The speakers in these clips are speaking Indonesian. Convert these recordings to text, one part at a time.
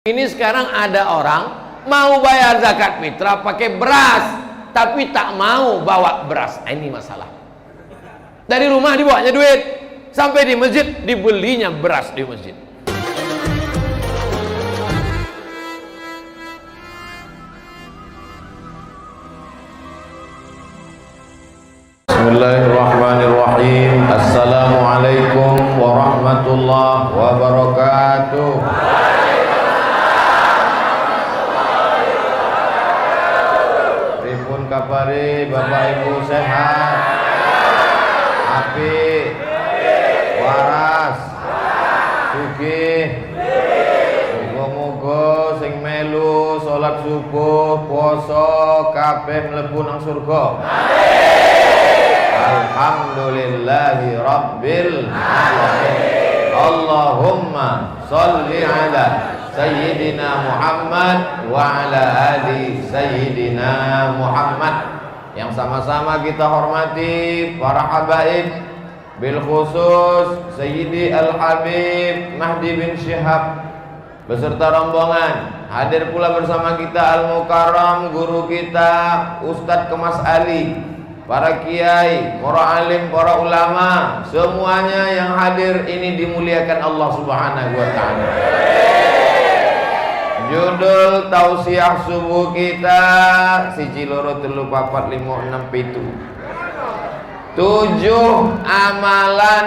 Ini sekarang ada orang mau bayar zakat fitrah pakai beras, tapi tak mau bawa beras. Ini masalah. Dari rumah dibawanya duit, sampai di masjid dibelinya beras di masjid. Bismillahirrahmanirrahim. Assalamualaikum warahmatullahi wabarakatuh. Pripun kabare Bapak Ibu, sehat? Apik? Waras? Sugih? Muga-muga sing melu salat subuh, puasa kabeh mlebu nang surga. Alhamdulillahi Rabbil Alamin. Allahumma salli ala Sayyidina Muhammad wa ala ali Sayyidina Muhammad. Yang sama-sama kita hormati para habaib, bil khusus Sayyidi Al-Habib Mahdi bin Syihab beserta rombongan. Hadir pula bersama kita Al-Mukarram guru kita Ustadz Kemas Ali, para kiai, para alim, para ulama, semuanya yang hadir ini dimuliakan Allah Subhanahu wa taala. Judul tausiah subuh kita 1, 2, 3, 4, 5, 6, 7 amalan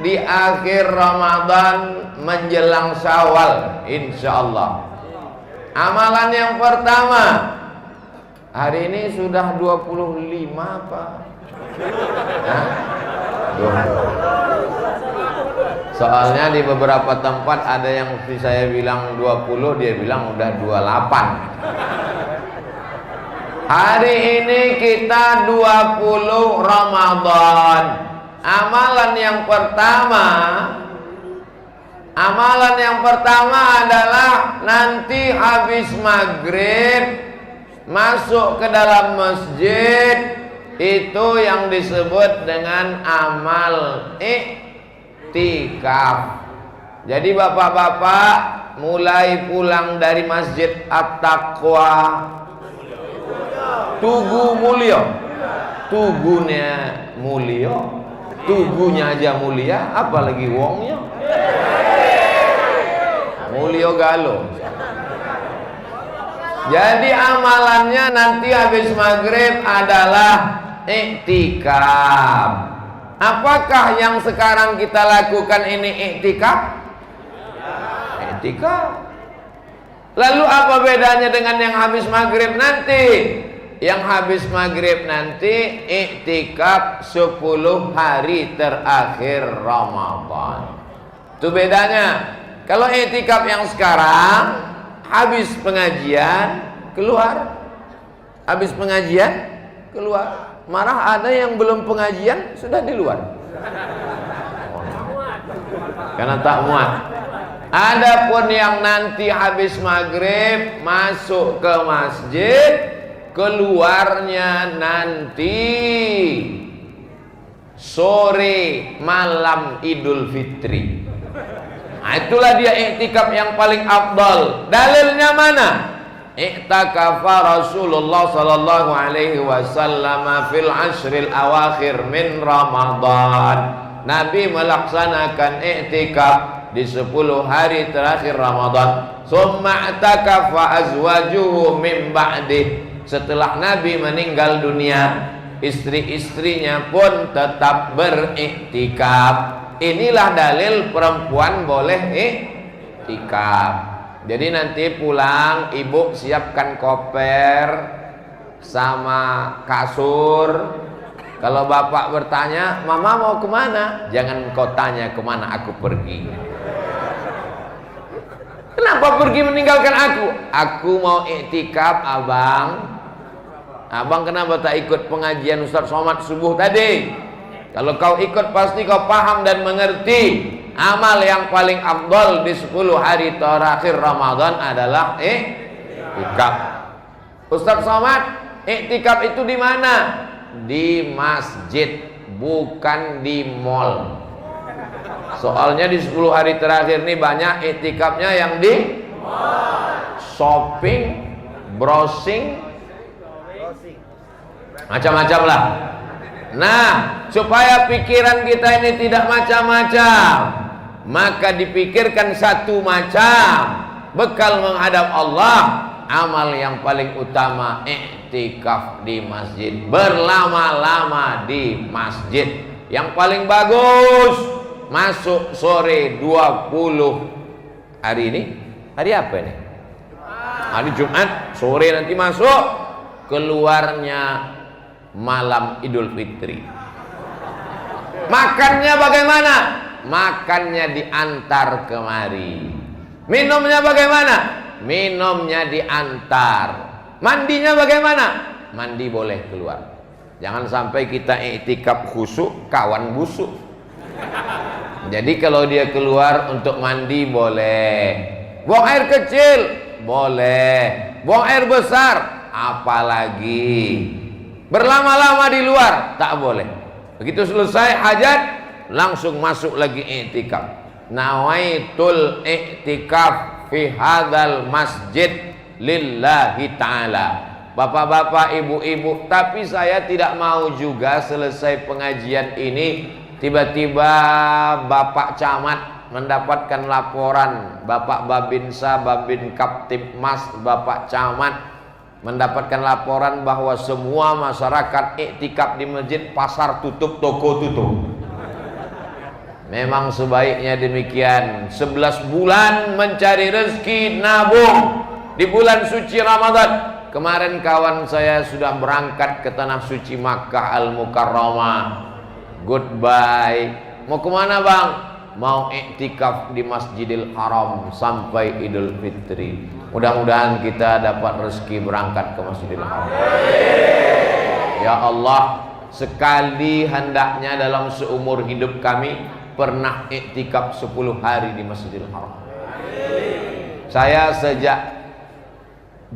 di akhir Ramadan menjelang Syawal insyaallah. Amalan yang pertama, hari ini sudah 25 apa? Hah? 20. Soalnya di beberapa tempat ada yang saya bilang 20, dia bilang udah 28. Hari ini kita 20 Ramadan. Amalan yang pertama adalah nanti habis maghrib masuk ke dalam masjid, itu yang disebut dengan amal iktikaf. Jadi bapak-bapak mulai pulang dari Masjid At-Taqwa, Tugu Mulyo, tugunya mulio, tugunya aja mulia, apalagi wongnya mulio galo. Jadi amalannya nanti habis maghrib adalah iktikaf. Apakah yang sekarang kita lakukan ini iktikaf? Iktikaf. Lalu apa bedanya dengan yang habis maghrib nanti? Yang habis maghrib nanti iktikaf 10 hari terakhir Ramadan. Itu bedanya. Kalau iktikaf yang sekarang, habis pengajian keluar, habis pengajian keluar. Marah ada yang belum pengajian sudah di luar, karena tak muat. Adapun yang nanti habis maghrib masuk ke masjid, keluarnya nanti sore malam Idul Fitri. Nah, itulah dia iktikaf yang paling afdal. Dalilnya mana? I'takafa Rasulullah sallallahu alaihi wasallam fil ashril awakhir min Ramadan. Nabi melaksanakan i'tikaf di 10 hari terakhir Ramadan. Summa i'takafa azwajuhu min ba'dih. Setelah Nabi meninggal dunia, istri-istrinya pun tetap beriktikaf. Inilah dalil perempuan boleh iktikaf. Jadi nanti pulang ibu siapkan koper sama kasur. Kalau bapak bertanya, mama mau kemana? Jangan kau tanya kemana aku pergi. Kenapa pergi meninggalkan aku? Aku mau iktikaf abang. Abang kenapa tak ikut pengajian Ustaz Somad subuh tadi? Kalau kau ikut pasti kau paham dan mengerti. Amal yang paling afdal di 10 hari terakhir Ramadan adalah iktikaf. Ustaz Somad, iktikaf itu di mana? Di masjid, bukan di mall. Soalnya di 10 hari terakhir ini banyak iktikafnya yang di shopping, browsing, macam-macam lah. Nah, supaya pikiran kita ini tidak macam-macam, maka dipikirkan satu macam bekal menghadap Allah. Amal yang paling utama iktikaf di masjid, berlama-lama di masjid. Yang paling bagus masuk sore 20 hari ini. Hari apa ini? Hari Jumat, sore nanti masuk, keluarnya malam Idul Fitri. Makannya bagaimana? Makannya diantar kemari. Minumnya bagaimana? Minumnya diantar. Mandinya bagaimana? Mandi boleh keluar. Jangan sampai kita iktikaf khusyuk, kawan busuk. Jadi kalau dia keluar untuk mandi boleh, buang air kecil boleh, buang air besar apalagi, berlama-lama di luar tak boleh. Begitu selesai hajat langsung masuk lagi iktikaf. Nawaitul iktikaf fi hadzal masjid lillahi ta'ala. Bapak-bapak, ibu-ibu, tapi saya tidak mau juga selesai pengajian ini tiba-tiba Bapak Camat mendapatkan laporan, Bapak Babinsa, Babin Kaptipmas, Bapak Camat mendapatkan laporan bahwa semua masyarakat iktikaf di masjid, pasar tutup, toko tutup. Memang sebaiknya demikian. 11 bulan mencari rezeki, nabung di bulan suci Ramadan. Kemarin kawan saya sudah berangkat ke tanah suci Makkah Al-Mukarramah. Goodbye. Mau kemana bang? Mau iktikaf di Masjidil Haram sampai Idul Fitri. Mudah-mudahan kita dapat rezeki berangkat ke Masjidil Haram. Ya Allah, sekali hendaknya dalam seumur hidup kami pernah iktikaf 10 hari di Masjidil Haram. Saya sejak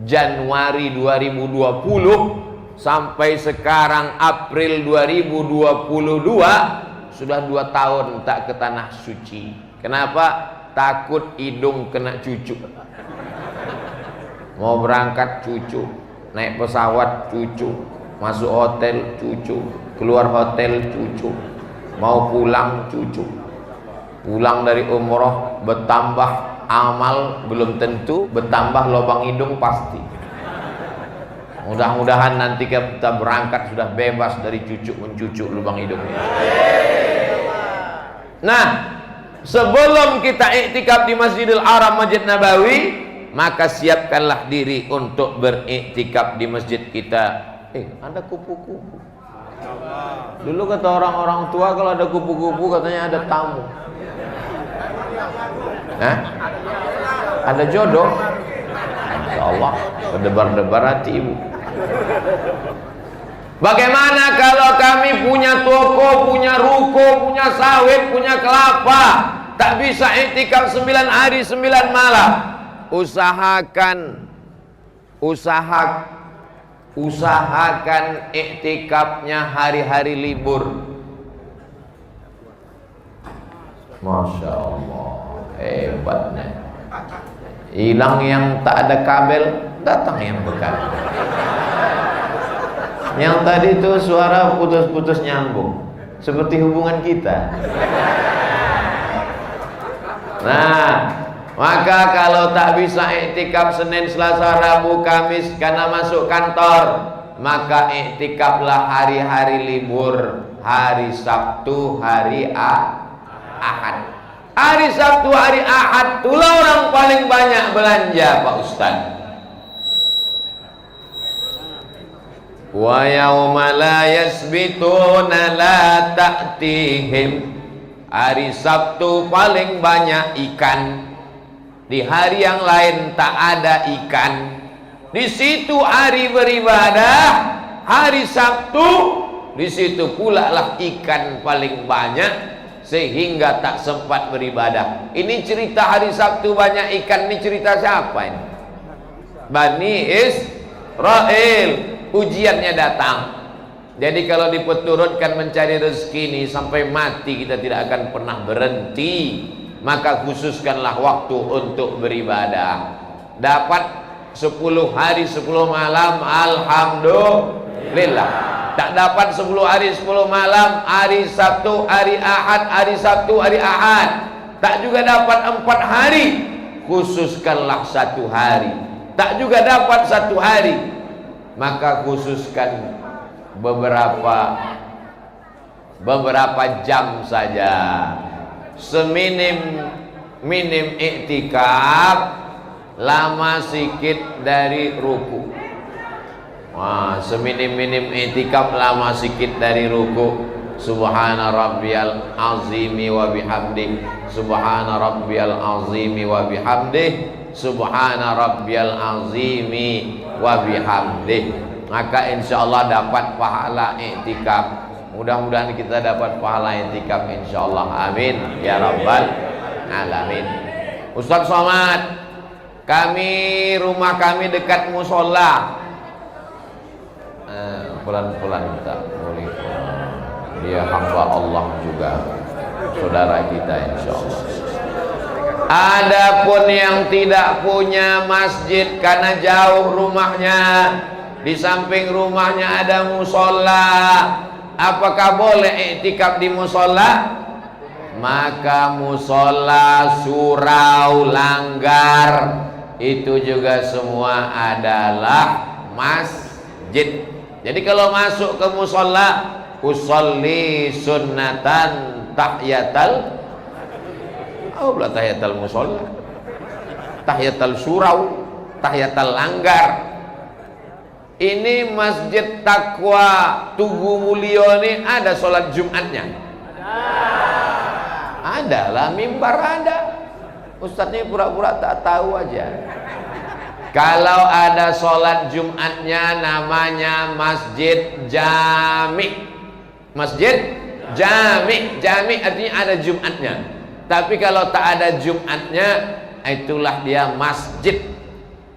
Januari 2020 sampai sekarang April 2022 sudah 2 tahun tak ke tanah suci. Kenapa? Takut hidung kena cucu. Mau berangkat cucu, naik pesawat cucu, masuk hotel cucu, keluar hotel cucu, mau pulang cucu. Pulang dari umroh bertambah amal belum tentu, bertambah lubang hidung pasti. Mudah-mudahan nanti kita berangkat sudah bebas dari cucu mencucu lubang hidungnya. Nah, sebelum kita iktikaf di Masjidil Haram, Masjid Nabawi, maka siapkanlah diri untuk beriktikaf di masjid kita. Ada kupu-kupu. Dulu kata orang-orang tua kalau ada kupu-kupu katanya ada tamu. Hah? Ada jodoh. Insya Allah berdebar-debar hati ibu. Bagaimana kalau kami punya toko, punya ruko, punya sawit, punya kelapa, tak bisa iktikaf 9 hari 9 malam? Usahakan iktikafnya hari-hari libur. Masya Allah, hebatnya. Hilang yang tak ada kabel, datang yang berkabel. Yang tadi itu suara putus-putus nyambung, seperti hubungan kita. Nah, maka kalau tak bisa iktikaf Senin, Selasa, Rabu, Kamis karena masuk kantor, maka iktikaflah hari-hari libur, hari Sabtu, hari Ahad. Hari Sabtu, hari Ahad itulah orang paling banyak belanja, Pak Ustaz. Wa yauma la yasbituna la ta'tihim. Hari Sabtu paling banyak ikan. Di hari yang lain tak ada ikan. Di situ hari beribadah, hari Sabtu, di situ pula lah ikan paling banyak, sehingga tak sempat beribadah. Ini cerita hari Sabtu banyak ikan, ini cerita siapa ini? Bani Israel. Ujiannya datang. Jadi kalau dipeturutkan mencari rezeki ini sampai mati kita tidak akan pernah berhenti. maka khususkanlah waktu untuk beribadah. Dapat 10 hari 10 malam, alhamdulillah. Tak dapat 10 hari 10 malam, hari Sabtu, hari Ahad, hari Sabtu, hari Ahad, tak juga dapat 4 hari, khususkanlah 1 hari. Tak juga dapat 1 hari, maka khususkan beberapa jam saja. Seminim iktikaf lama sikit dari ruku. Wah, seminim-minim iktikaf lama sikit dari ruku. Subhana rabbiyal azimi wa bihamdih, subhana rabbiyal azimi wa bihamdih, subhana rabbiyal azimi wa bihamdih. Maka insyaallah dapat pahala iktikaf. Mudah-mudahan kita dapat pahala iktikaf insyaallah. Amin ya rabbal alamin. Ustaz Somad, rumah kami dekat musola. Pelan-pelan kita boleh. Dia hamba Allah juga, saudara kita insyaallah. Adapun yang tidak punya masjid karena jauh rumahnya, di samping rumahnya ada musola, apakah boleh iktikaf di musola? Maka musola, surau, langgar itu juga semua adalah masjid. Jadi kalau masuk ke musola, usolli sunnatan tahiyatal, belah tahiyatal musola, tahiyatal surau, tahiyatal langgar. Ini Masjid Taqwa Tugu Mulyo ini ada sholat Jumatnya? Ada lah, mimbar ada. Ustadznya pura-pura tak tahu aja. Kalau ada sholat Jumatnya namanya Masjid Jami. Masjid Jami. Jami artinya ada Jumatnya. Tapi kalau tak ada Jumatnya, itulah dia masjid.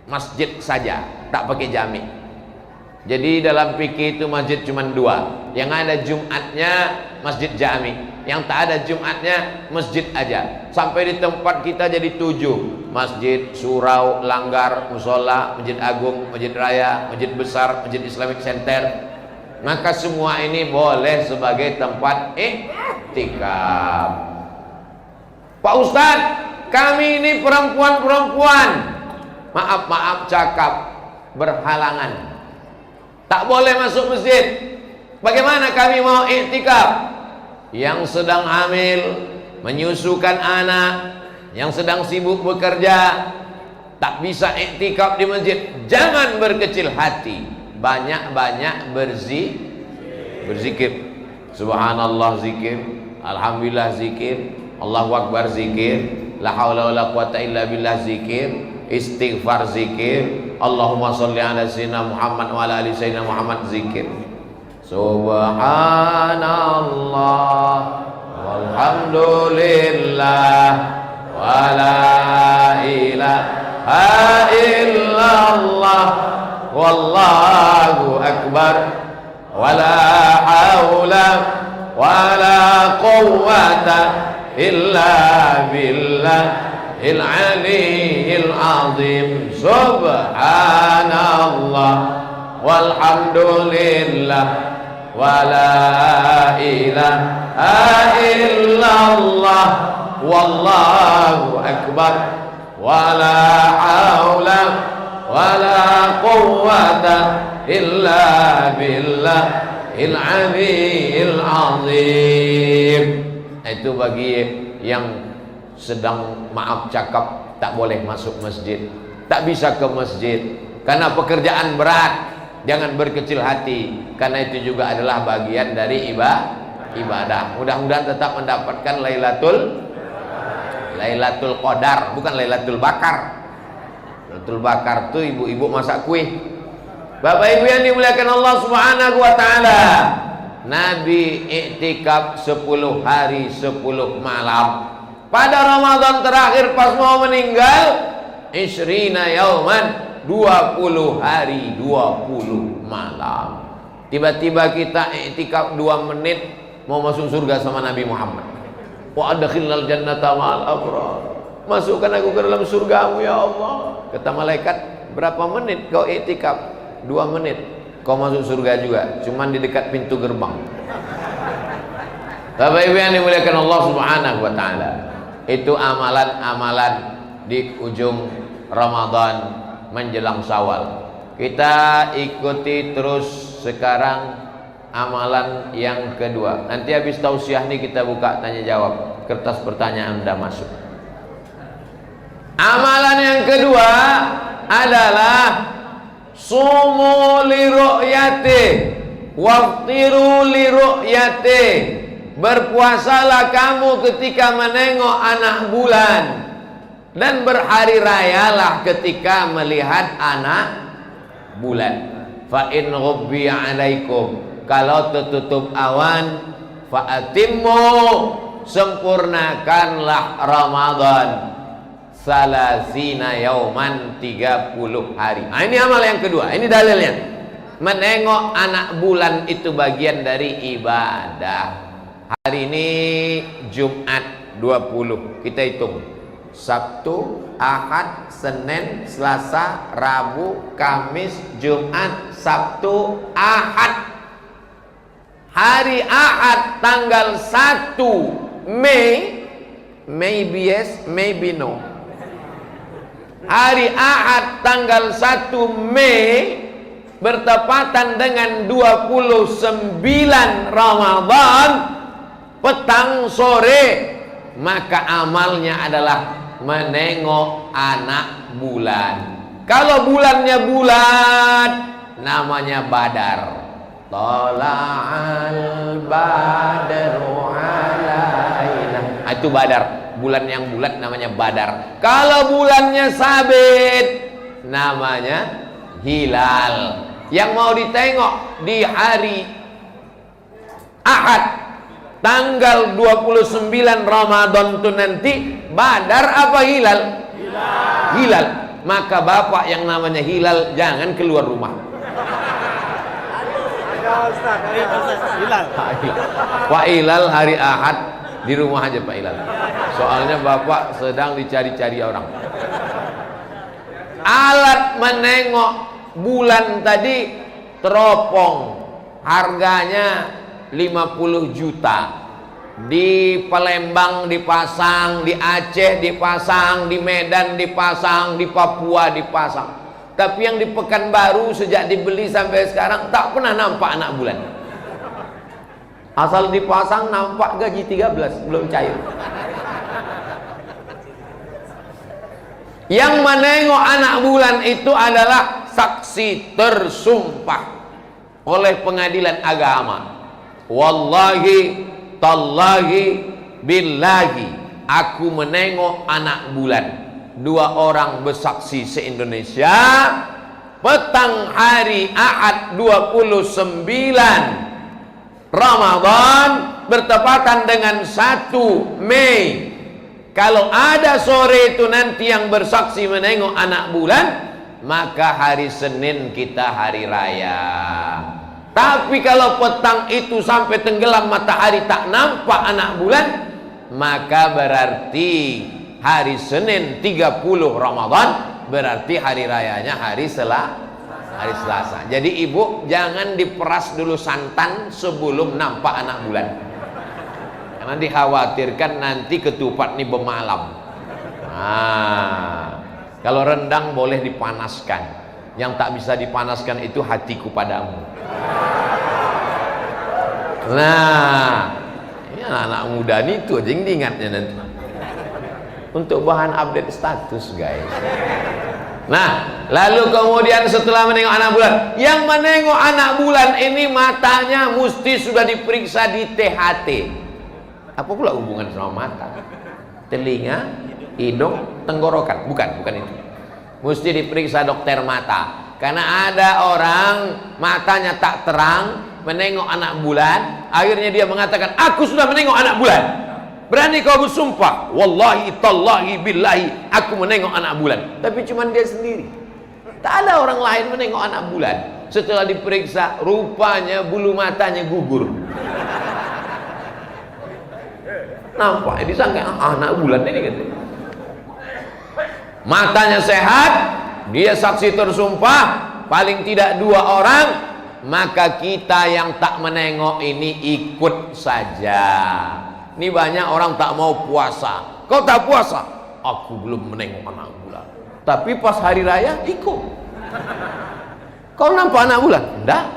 Masjid saja, tak pakai jami. Jadi dalam fikih itu masjid cuma 2. Yang ada Jumatnya Masjid Jami, yang tak ada Jumatnya masjid aja. Sampai di tempat kita jadi 7: masjid, surau, langgar, musola, masjid agung, masjid raya, masjid besar, masjid Islamic Center. Maka semua ini boleh sebagai tempat iktikaf. Pak Ustadz, kami ini perempuan-perempuan, maaf cakap, berhalangan, tak boleh masuk masjid. Bagaimana kami mau iktikaf? Yang sedang hamil, menyusukan anak, yang sedang sibuk bekerja, tak bisa iktikaf di masjid. Jangan berkecil hati, banyak-banyak berzikir. Subhanallah zikir, alhamdulillah zikir, Allahu akbar zikir, la haula wala quwata illa billah zikir, istighfar zikir, Allahumma sholli ala sayyidina Muhammad wa ala ali sayyidina Muhammad zikir. Subhanallah walhamdulillah wa la ilaha illallah wallahu akbar wa la haula wa la quwwata illa billahil aliyyil azim. Subhanallah walhamdulillah wa la ilaha illallah wallahu akbar wa la haula wa la quwwata illa billahil aliyyil azim. Itu bagi yang sedang maaf cakap tak boleh masuk masjid, tak bisa ke masjid karena pekerjaan berat. Jangan berkecil hati, karena itu juga adalah bagian dari ibadah. Mudah-mudahan tetap mendapatkan Lailatul Qadar, bukan Lailatul Bakar. Lailatul Bakar tuh ibu-ibu masak kue. Bapak Ibu yang dimuliakan Allah Subhanahu wa taala, Nabi iktikaf 10 hari 10 malam. Pada Ramadan terakhir pas mau meninggal, isrina yauman, 20 hari 20 malam. Tiba-tiba kita iktikaf 2 menit mau masuk surga sama Nabi Muhammad. wa adkhilnal jannata ma'al abrar. Masukkan aku ke dalam surgamu ya Allah. Kata malaikat, berapa menit kau iktikaf? 2 menit. Kau masuk surga juga, cuman di dekat pintu gerbang. Bapak Ibu yang dimuliakan Allah Subhanahu wa taala. Itu amalan-amalan di ujung Ramadan menjelang Syawal. Kita ikuti terus sekarang amalan yang kedua. Nanti habis tausiah ini kita buka tanya jawab. Kertas pertanyaan Anda masuk. Amalan yang kedua adalah sumu li ru'yati waftiru li ru'yati. Berpuasalah kamu ketika menengok anak bulan, dan berhari rayalah ketika melihat anak bulan. Fa in ghubbi 'alaikum, kalau tertutup awan, fa atimmu, sempurnakanlah Ramadan salasina yauman, 30 hari. Nah, ini amal yang kedua, ini dalilnya. Menengok anak bulan itu bagian dari ibadah. Hari ini Jumat 20, kita hitung Sabtu, Ahad, Senin, Selasa, Rabu, Kamis, Jumat, Sabtu, Ahad. Hari Ahad tanggal 1 Mei, maybe yes, maybe no. Hari Ahad tanggal 1 Mei bertepatan dengan 29 Ramadan petang sore, maka amalnya adalah menengok anak bulan. Kalau bulannya bulat, namanya Badar. Tala'al badru alaina. Itu Badar. Bulan yang bulat namanya Badar. Kalau bulannya sabit, namanya hilal. Yang mau ditengok di hari Ahad tanggal 29 Ramadan itu nanti Badar apa hilal? Hilal. Maka bapak yang namanya hilal jangan keluar rumah. Pak Hilal hari Ahad di rumah aja Pak Hilal. Soalnya bapak sedang dicari-cari orang. Alat menengok bulan tadi teropong, harganya 50 juta. Di Palembang dipasang, di Aceh dipasang, di Medan dipasang, di Papua dipasang. Tapi yang di Pekanbaru sejak dibeli sampai sekarang tak pernah nampak anak bulan. Asal dipasang nampak gaji 13 belum cair. Yang menengok anak bulan itu adalah saksi tersumpah oleh pengadilan agama. Wallahi tallahi billahi, aku menengok anak bulan. 2 orang bersaksi se-Indonesia. Petang hari Ahad 29 Ramadan bertepatan dengan 1 Mei. Kalau ada sore itu nanti yang bersaksi menengok anak bulan, maka hari Senin kita hari raya. Tapi kalau petang itu sampai tenggelam matahari tak nampak anak bulan, maka berarti hari Senin 30 Ramadan, berarti hari rayanya hari Selasa. Jadi ibu jangan diperas dulu santan sebelum nampak anak bulan, karena dikhawatirkan nanti ketupat nih bemalam. Nah, kalau rendang boleh dipanaskan, yang tak bisa dipanaskan itu hatiku padamu. Nah, ini anak muda nih tuh aja yang diingatnya nanti untuk bahan update status guys. Nah, lalu kemudian setelah menengok anak bulan, yang menengok anak bulan ini matanya mesti sudah diperiksa di THT. Apa pula hubungan sama mata? Telinga, hidung, tenggorokan? Bukan itu. Mesti diperiksa dokter mata. Karena ada orang matanya tak terang menengok anak bulan, akhirnya dia mengatakan, aku sudah menengok anak bulan. Berani kau bersumpah, wallahi tallahi billahi, aku menengok anak bulan. Tapi cuma dia sendiri, tak ada orang lain menengok anak bulan. Setelah diperiksa, rupanya bulu matanya gugur. nampak disangka anak bulan ini kan. Matanya sehat, dia saksi tersumpah, paling tidak 2 orang, maka kita yang tak menengok ini ikut saja. Ini banyak orang tak mau puasa. Kau tak puasa? Aku belum menengok anak bulan. Tapi pas hari raya ikut. Kau nampak anak bulan? Enggak.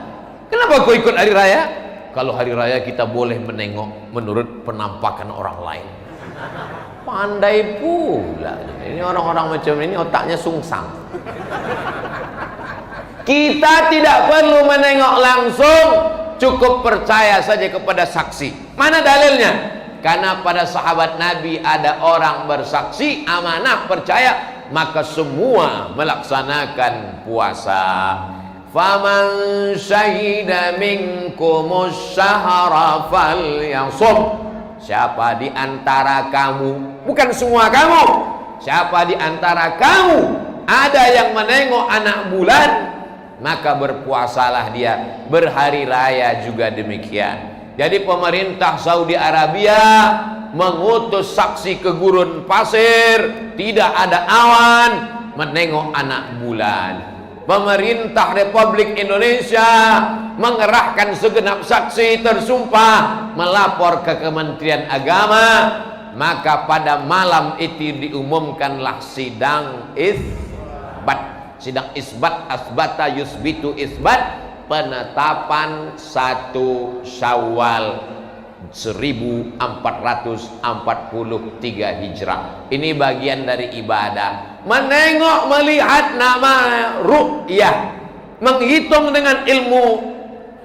Kenapa kau ikut hari raya? Kalau hari raya kita boleh menengok menurut penampakan orang lain. Pandai pula. Ini orang-orang macam ini otaknya sungsang. Kita tidak perlu menengok langsung, cukup percaya saja kepada saksi. Mana dalilnya? Karena pada sahabat Nabi ada orang bersaksi, amanah, percaya, maka semua melaksanakan puasa. Faman syahida minkumus syahra falyasum. Siapa di antara kamu, bukan semua kamu, siapa di antara kamu ada yang menengok anak bulan, maka berpuasalah dia. Berhari raya juga demikian. Jadi pemerintah Saudi Arabia mengutus saksi ke gurun pasir, tidak ada awan, menengok anak bulan. Pemerintah Republik Indonesia mengerahkan segenap saksi tersumpah melapor ke Kementerian Agama, maka pada malam itu diumumkanlah sidang isbat. Sidang isbat, asbata yusbitu isbat, penetapan 1 Syawal 1443 Hijrah. Ini bagian dari ibadah. Menengok, melihat, nama ru'yah, menghitung dengan ilmu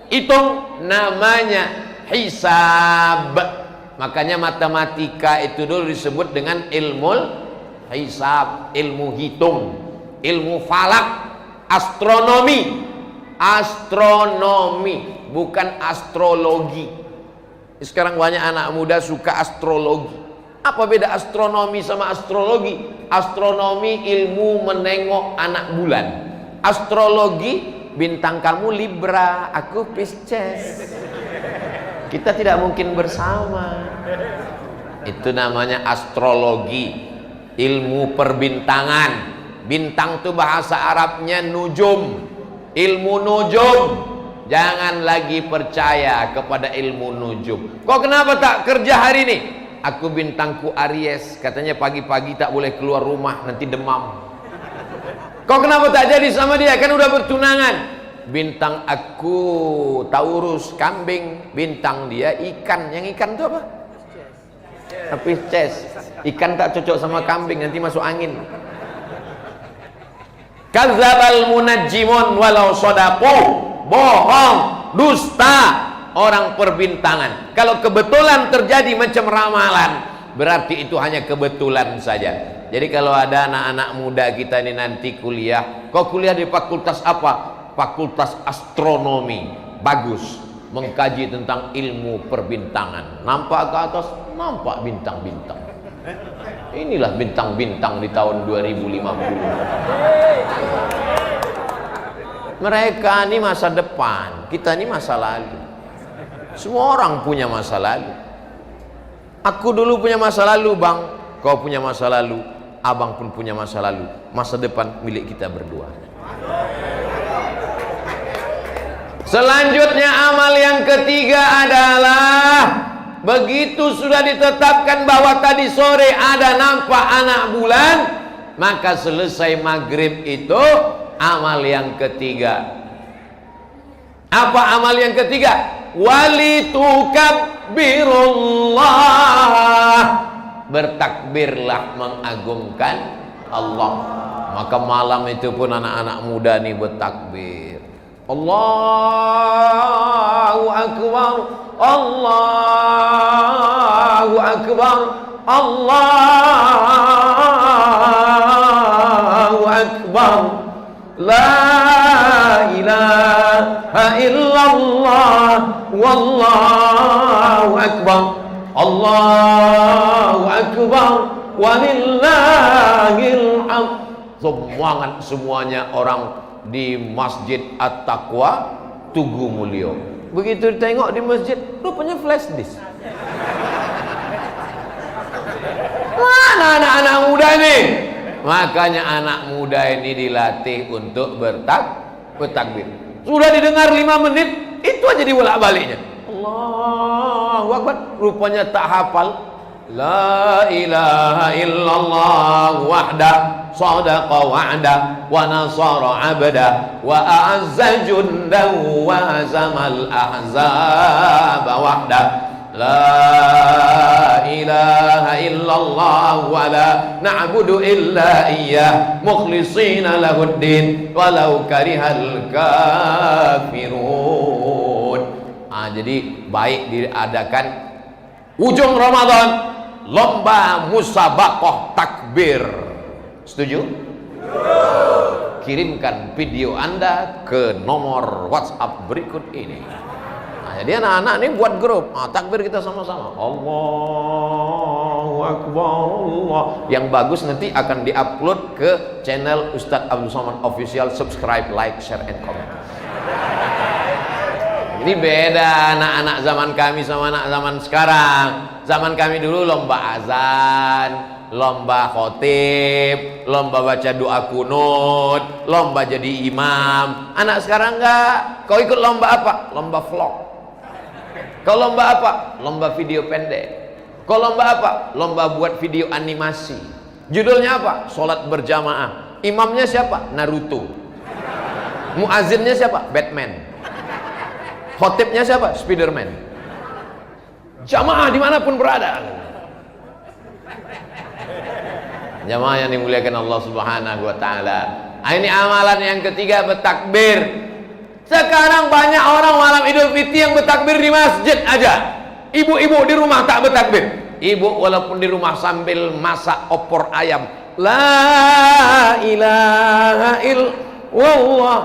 hitung, namanya hisab. Makanya matematika itu dulu disebut dengan ilmu hisab, ilmu hitung, ilmu falak, astronomi. Astronomi, bukan astrologi. Sekarang banyak anak muda suka astrologi. Apa beda astronomi sama astrologi? Astronomi ilmu menengok anak bulan. Astrologi, bintang kamu Libra, aku Pisces. Kita tidak mungkin bersama. Itu namanya astrologi, ilmu perbintangan. Bintang itu bahasa Arabnya nujum. Ilmu nujum. Jangan lagi percaya kepada ilmu nujum. Kok kenapa tak kerja hari ini? Aku bintangku Aries, katanya pagi-pagi tak boleh keluar rumah, nanti demam. Kok kenapa tak jadi sama dia? Kan udah bertunangan. Bintang aku Taurus, kambing. Bintang dia ikan. Yang ikan itu apa? Pisces. Ikan tak cocok sama kambing, nanti masuk angin. Kadzdzabal munajjimun walau shadaqu. Bohong, dusta orang perbintangan. Kalau kebetulan terjadi macam ramalan, berarti itu hanya kebetulan saja. Jadi kalau ada anak-anak muda kita ini nanti kuliah, kau kuliah di fakultas apa? Fakultas astronomi. Bagus, mengkaji tentang ilmu perbintangan. Nampak ke atas, nampak bintang-bintang. Inilah bintang-bintang di tahun 2050. Mereka ini masa depan, kita ini masa lalu. Semua orang punya masa lalu. Aku dulu punya masa lalu, bang. Kau punya masa lalu, abang pun punya masa lalu. Masa depan milik kita berdua. Selanjutnya amal yang ketiga adalah, begitu sudah ditetapkan bahwa tadi sore ada nampak anak bulan, maka selesai maghrib itu amal yang ketiga. Apa amal yang ketiga? Walitukabbirullah, bertakbirlah, mengagungkan Allah. Maka malam itu pun anak-anak muda nih bertakbir. Allahu Akbar, Allahu Akbar, Allahu Akbar. La ilaha illallah, wallahu akbar, Allahu akbar, walillahil hamd. Semuanya orang di Masjid At-Taqwa Tugu Mulyo. Begitu ditengok di masjid, rupanya flash disk. Mana anak-anak muda ini? Makanya anak muda ini dilatih untuk bertakbir. Sudah didengar 5 menit, itu aja dibolak-baliknya. Allahu Akbar. Rupanya tak hafal. La ilaha illallah wahda sadaqa wa'da wa nasara abda wa a'azza jundahu wa hazamal ahzaba wahda. La ilaha illallah wa la na'budu illa iyyah mukhlishina lahuddin walau karihal kafirun. Jadi baik diadakan ujung Ramadan lomba musabaqah takbir. Setuju? Kirimkan video Anda ke nomor WhatsApp berikut ini. Jadi anak-anak ini buat grup, takbir kita sama-sama. Allahu Akbar Allah. Yang bagus nanti akan diupload ke channel Ustadz Abdul Somad Official. Subscribe, like, share, and comment. Ini beda anak-anak zaman kami sama anak zaman sekarang. Zaman kami dulu lomba azan, lomba khotib, lomba baca doa kunut, lomba jadi imam. Anak sekarang enggak. Kau ikut lomba apa? Lomba vlog. Kau lomba apa? Lomba video pendek. Kau lomba apa? Lomba buat video animasi. Judulnya apa? Sholat berjamaah. Imamnya siapa? Naruto. Muazzinnya siapa? Batman. Khotibnya siapa? Spiderman. Jamaah dimanapun berada. Jamaah yang dimuliakan Allah Subhanahu wa Ta'ala. Ini amalan yang ketiga, bertakbir. Sekarang banyak orang malam Idul Fitri yang bertakbir di masjid aja. Ibu-ibu di rumah tak bertakbir. Ibu walaupun di rumah sambil masak opor ayam, la ilaha illallah,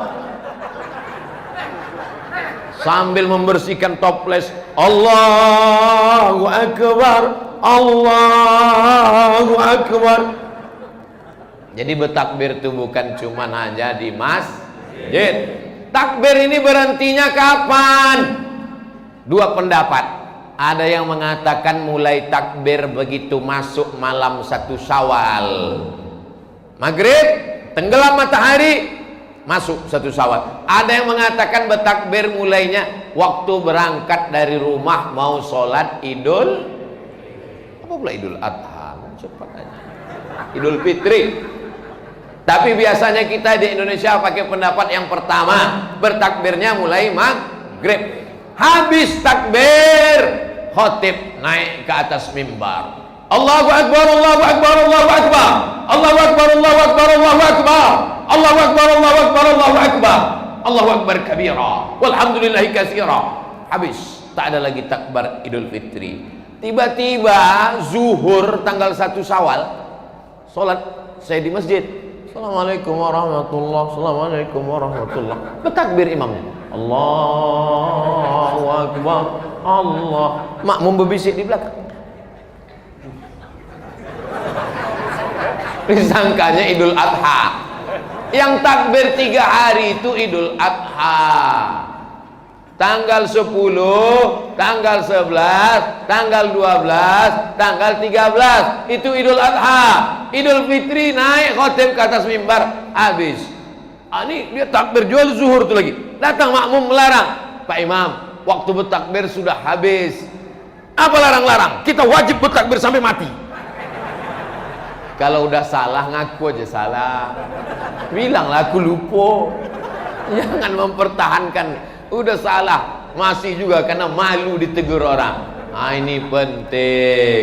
sambil membersihkan toples, Allahu Akbar, Allahu Akbar. Jadi bertakbir itu bukan cuma hanya di masjid. Takbir ini berhentinya kapan? Dua pendapat. Ada yang mengatakan mulai takbir begitu masuk malam 1 Syawal. Maghrib, tenggelam matahari, masuk 1 Syawal. Ada yang mengatakan bertakbir mulainya waktu berangkat dari rumah mau sholat Idul, apa pula Idul Adha, cepat aja, Idul Fitri. Tapi biasanya kita di Indonesia pakai pendapat yang pertama, bertakbirnya mulai maghrib. Habis takbir, khotib naik ke atas mimbar. Allahu Akbar, Allahu Akbar, Allahu Akbar, Allahu Akbar, Allahu Akbar, Allahu Akbar, Allahu Akbar, Allahu Akbar, Allahu Akbar, Allahu Akbar kabira, walhamdulillahi katsira. Habis, tak ada lagi takbir Idul Fitri. Tiba-tiba zuhur tanggal 1 Syawal, sholat saya di masjid. Assalamualaikum warahmatullahi, Assalamualaikum warahmatullahi. Bertakbir imamnya. Allahu Akbar, Allah. Makmum berbisik di belakang. Disangkanya Idul Adha. Yang takbir 3 hari itu Idul Adha. Tanggal 10, tanggal 11, tanggal 12, tanggal 13 itu Idul Adha. Idul Fitri naik khotib ke atas mimbar, habis. Ini dia takbir jual zuhur itu lagi. Datang makmum melarang, Pak Imam, waktu bertakbir sudah habis. Apa larang-larang? Kita wajib bertakbir sampai mati. Kalau udah salah ngaku aja salah. Bilanglah aku lupa. Jangan mempertahankan udah salah masih juga karena malu ditegur orang. Ini penting.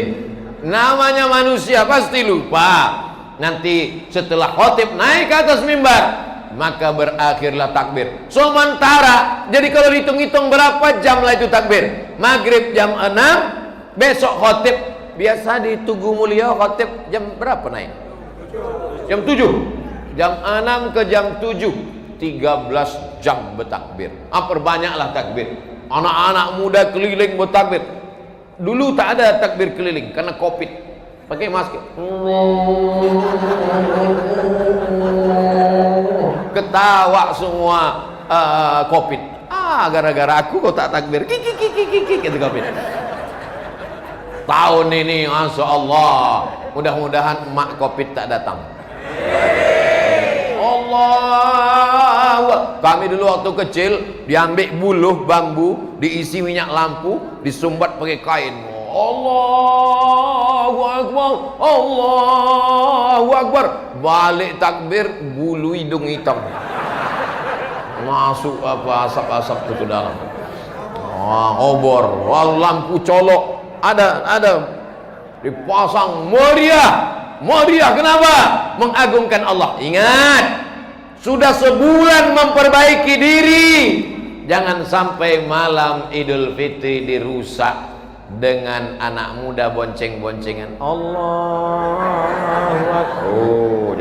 Namanya manusia pasti lupa. Nanti setelah khotib naik ke atas mimbar, maka berakhirlah takbir. Sementara, jadi kalau dihitung-hitung berapa jam lah itu takbir? Maghrib jam 6, besok khotib. Biasa di Tugu Mulia khotib jam berapa naik? Jam 7. Jam 6 ke jam 7. 13 jam bertakbir. Perbanyaklah takbir. Anak-anak muda keliling bertakbir. Dulu tak ada takbir keliling karena Covid. Pakai masker. Ketawa semua Covid. Gara-gara aku kok tak takbir. Gitu Covid. Tahun ini Masya Allah, mudah-mudahan emak Covid tak datang. Allah, kami dulu waktu kecil diambil buluh bambu, diisi minyak lampu, disumbat pakai kain. Allahu Akbar, Allahu Akbar. Balik takbir, bulu hidung hitam. Masuk apa asap-asap itu ke dalam. Obor, lampu colok, ada dipasang meriah, kenapa? Mengagungkan Allah. Ingat, sudah sebulan memperbaiki diri, jangan sampai malam Idul Fitri dirusak dengan anak muda bonceng-boncengan. Allahu Akbar. Oh,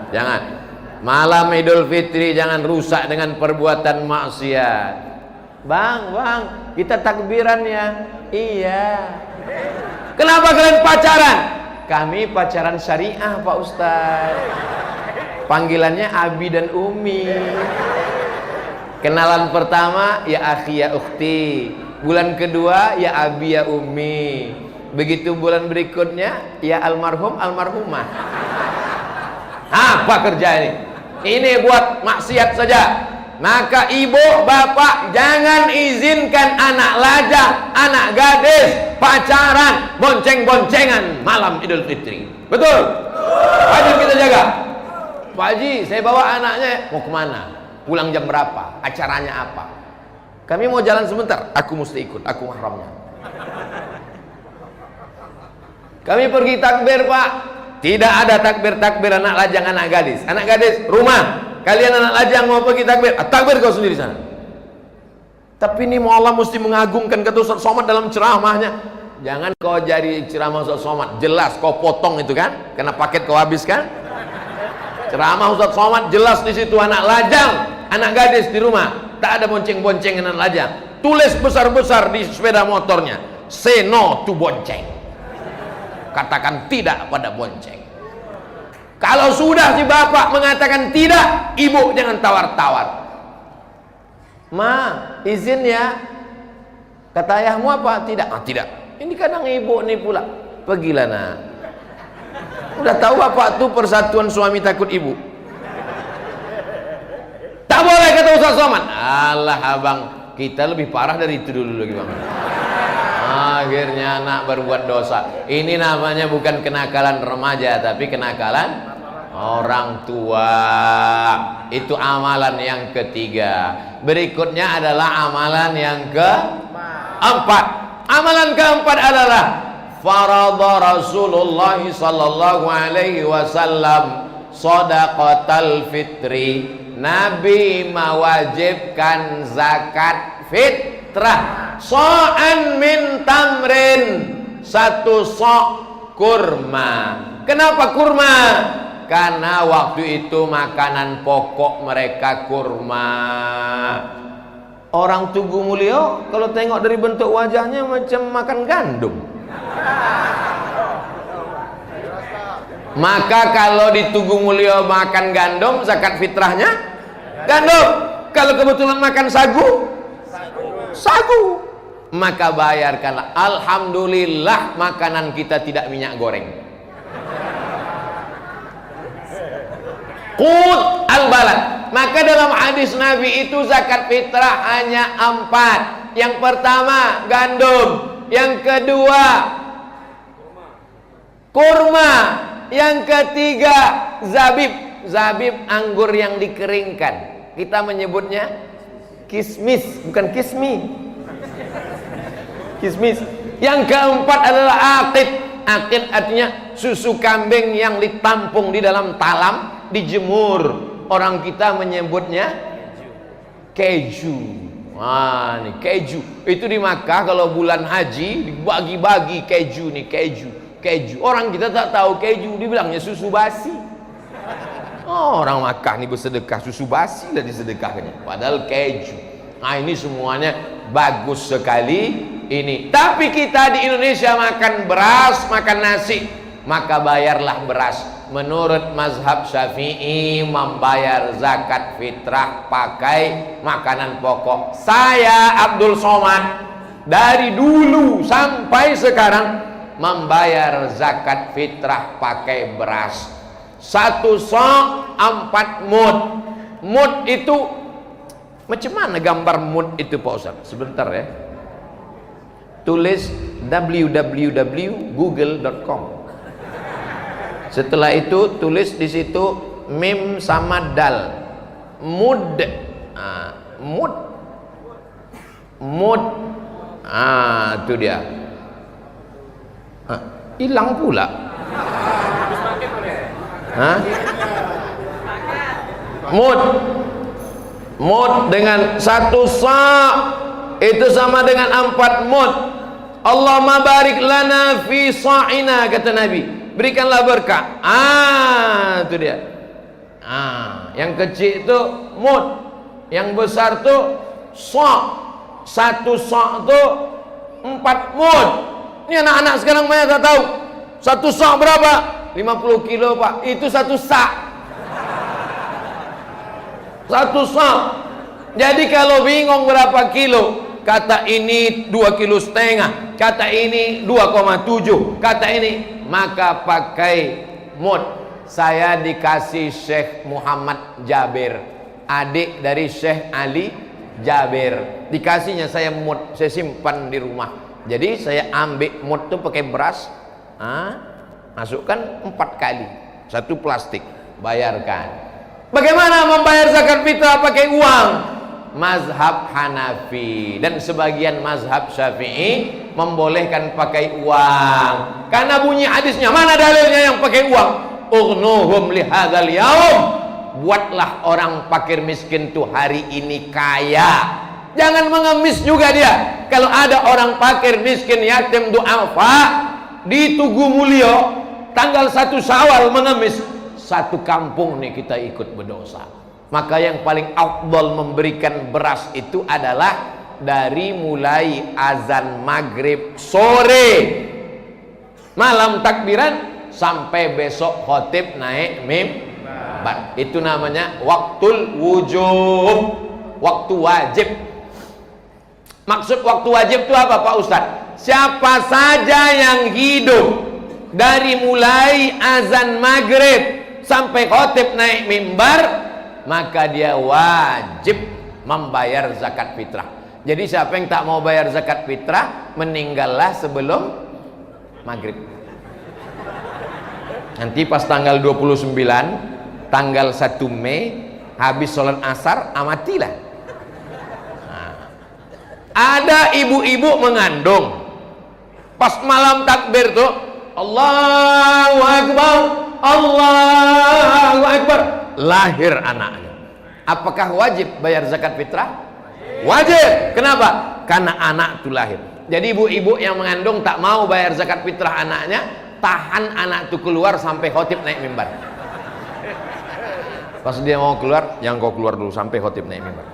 jangan. Malam Idul Fitri jangan rusak dengan perbuatan maksiat. Bang, kita takbiran ya. Iya. Kenapa kalian pacaran? Kami pacaran syariah, Pak Ustaz. Panggilannya Abi dan Umi. Kenalan pertama ya akhi ya ukhti. Bulan kedua ya Abi ya Umi. Begitu bulan berikutnya ya almarhum almarhumah. Apa kerja ini? Ini buat maksiat saja. Maka ibu bapak jangan izinkan anak lajang, anak gadis pacaran, bonceng-boncengan malam Idul Fitri. Betul? Wajib kita jaga. Pak Haji, saya bawa anaknya, mau kemana? Pulang jam berapa? Acaranya apa? Kami mau jalan sebentar. Aku mesti ikut, aku mahramnya. Kami pergi takbir, Pak. Tidak ada takbir anak lajang, anak gadis. Anak gadis, rumah. Kalian anak lajang mau pergi takbir, takbir kau sendiri sana. Tapi ini Allah mesti mengagungkan kata Ustaz Somad dalam ceramahnya. Jangan kau jadi ceramah Ustaz Somad, jelas kau potong itu kan, karena paket kau habiskan. Ceramah Ustaz Somad jelas di situ anak lajang, anak gadis di rumah, tak ada bonceng-bonceng anak lajang. Tulis besar-besar di sepeda motornya, say no to bonceng. Katakan tidak pada bonceng. Kalau sudah si bapak mengatakan tidak, ibu jangan tawar-tawar. Ma, izin ya. Kata ayahmu apa? Tidak. Tidak. Ini kadang ibu nih pula. Pergilah nak. Udah tahu bapak tuh persatuan suami takut ibu. Tak boleh kata Ustaz Somad. Alah abang, kita lebih parah dari itu dulu lagi bang. Akhirnya anak berbuat dosa. Ini namanya bukan kenakalan remaja, tapi kenakalan orang tua. Itu amalan yang ketiga. Berikutnya adalah amalan yang keempat. Amalan keempat adalah faradha Rasulullah sallallahu alaihi wasallam shadaqatal fitri. Nabi mewajibkan zakat fitrah. So'an min tamrin, satu sok kurma. Kenapa kurma? Karena waktu itu makanan pokok mereka kurma. Orang Tugu Mulyo kalau tengok dari bentuk wajahnya macam makan gandum. Maka kalau di Tugu Mulyo makan gandum, zakat fitrahnya gandum. Kalau kebetulan makan sagu, maka bayarkanlah. Alhamdulillah makanan kita tidak minyak goreng. Qut al-balad. Maka dalam hadis Nabi itu zakat fitrah hanya 4. Yang pertama gandum, yang kedua kurma, yang ketiga zabib. Zabib anggur yang dikeringkan. Kita menyebutnya kismis, bukan kismi. Kismis. Yang keempat adalah akid. Akid artinya susu kambing yang ditampung di dalam talam, dijemur. Orang kita menyebutnya keju. Wah, nih keju. Itu di Makkah kalau bulan haji dibagi-bagi keju nih, keju. Orang kita tak tahu keju, dibilangnya susu basi. Oh, orang Makkah nih bersedekah susu basi lah disedekahkannya. Padahal keju. Nah, ini semuanya bagus sekali ini. Tapi kita di Indonesia makan beras, makan nasi, maka bayarlah beras. Menurut mazhab Syafi'i membayar zakat fitrah pakai makanan pokok. Saya Abdul Somad dari dulu sampai sekarang membayar zakat fitrah pakai beras. 1 sok 4 mud. Mud itu macam mana gambar mud itu Pak Ustaz? Sebentar ya. Tulis www.google.com. Setelah itu tulis di situ mim sama dal. Mud. Mud. Mud. Itu dia. Hilang pula. Mud. Mud dengan 1 sa' itu sama dengan 4 mud. Allahumma barik lana fi sa'ina, kata Nabi, berikanlah berkah. Itu dia. Yang kecil itu mud, yang besar itu sa'. 1 sa' itu 4 mud. Ini anak-anak sekarang banyak tak tahu. 1 sa' berapa? 50 kilo Pak. Itu 1 sa'. 1 sa'. Jadi kalau bingung berapa kilo, kata ini 2,5 kilo, kata ini 2,7, kata ini, maka pakai mud. Saya dikasih Syekh Muhammad Jabir, adik dari Syekh Ali Jabir. Dikasihnya saya mud, saya simpan di rumah. Jadi saya ambil mud itu pakai beras, masukkan 4 kali, 1 plastik, bayarkan. Bagaimana membayar zakat fitrah pakai uang? Mazhab Hanafi dan sebagian mazhab Syafi'i membolehkan pakai uang. Karena bunyi hadisnya, mana dalilnya yang pakai uang? Ughnuhum lihadzal yaum. Buatlah orang fakir miskin tuh hari ini kaya. Jangan mengemis juga dia. Kalau ada orang fakir miskin yatim du'afa di Tugu Mulyo tanggal 1 Syawal mengemis, 1 kampung nih kita ikut berdosa. Maka yang paling afdal memberikan beras itu adalah dari mulai azan maghrib sore, malam takbiran, sampai besok khotib naik mimbar. Itu namanya waktul wujub, waktu wajib. Maksud waktu wajib itu apa Pak Ustadz? Siapa saja yang hidup dari mulai azan maghrib sampai khotib naik mimbar, maka dia wajib membayar zakat fitrah. Jadi siapa yang tak mau bayar zakat fitrah, meninggallah sebelum maghrib. Nanti pas tanggal 29, tanggal 1 Mei, habis sholat asar, amatilah. Ada ibu-ibu mengandung, pas malam takbir tuh, Allahu Akbar, Allahu Akbar, lahir anaknya. Apakah wajib bayar zakat fitrah? Wajib. Kenapa? Karena anak itu lahir. Jadi ibu-ibu yang mengandung tak mau bayar zakat fitrah anaknya, tahan anak itu keluar sampai khotib naik mimbar. Pas dia mau keluar, yang kau keluar dulu sampai khotib naik mimbar.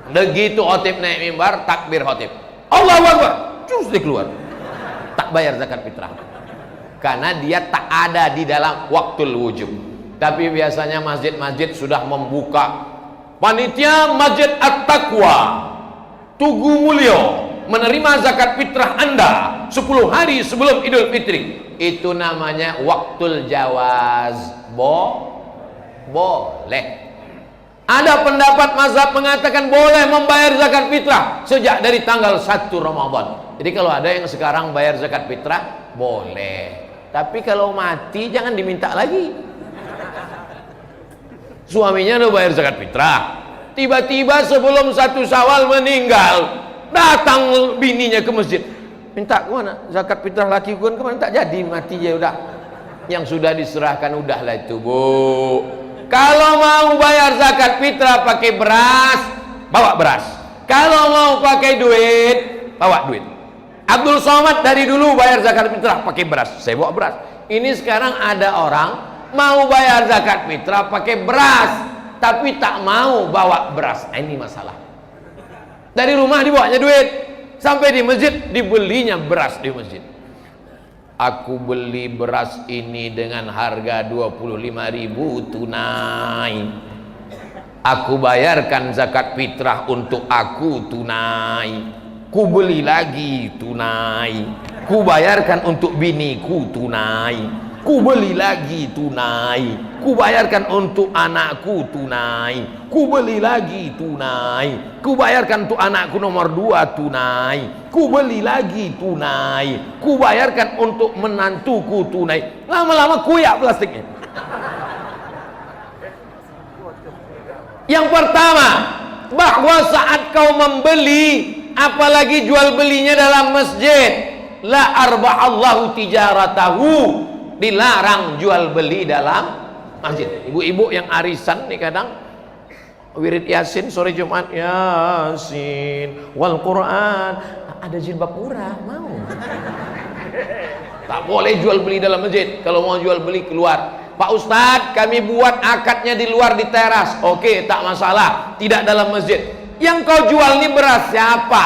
Begitu khotib naik mimbar, takbir khotib, Allahu Akbar, terus dia keluar. Tak bayar zakat fitrah. Karena dia tak ada di dalam waktul wujub. Tapi biasanya masjid-masjid sudah membuka, panitia Masjid At-Taqwa Tugu Mulyo menerima zakat fitrah Anda 10 hari sebelum Idul Fitri. Itu namanya waktul jawaz. Boleh. Ada pendapat mazhab mengatakan boleh membayar zakat fitrah sejak dari tanggal 1 Ramadan. Jadi kalau ada yang sekarang bayar zakat fitrah, boleh. Tapi kalau mati jangan diminta lagi. Suaminya udah bayar zakat fitrah, tiba-tiba sebelum 1 Syawal meninggal, datang bininya ke masjid, minta kemana zakat fitrah laki gue kemana, tak jadi, mati ya udah. Yang sudah diserahkan udahlah itu Bu. Kalau mau bayar zakat fitrah pakai beras, bawa beras. Kalau mau pakai duit, bawa duit. Abdul Somad dari dulu bayar zakat fitrah pakai beras, saya bawa beras. Ini sekarang ada orang mau bayar zakat fitrah pakai beras, tapi tak mau bawa beras. Ini masalah. Dari rumah dibawanya duit, sampai di masjid dibelinya beras di masjid. Aku beli beras ini dengan harga 25.000 tunai. Aku bayarkan zakat fitrah untuk aku tunai. ku beli lagi tunai, ku bayarkan untuk biniku tunai, ku beli lagi tunai, ku bayarkan untuk anakku tunai, ku beli lagi tunai, ku bayarkan untuk anakku nomor 2 tunai, ku beli lagi tunai, ku bayarkan untuk menantuku tunai. Lama-lama kuyak plastiknya. Yang pertama, bahwa saat kau membeli, apalagi jual belinya dalam masjid, la arba'allahu tijaratahu, dilarang jual beli dalam masjid. Ibu-ibu yang arisan nih kadang wirid Yasin sore Jumat, Yasin wal Quran, ada jilbab murah mau. Tak boleh jual beli dalam masjid. Kalau mau jual beli keluar. Pak Ustadz, kami buat akadnya di luar di teras. Oke, tak masalah, tidak dalam masjid. Yang kau jual ini beras siapa?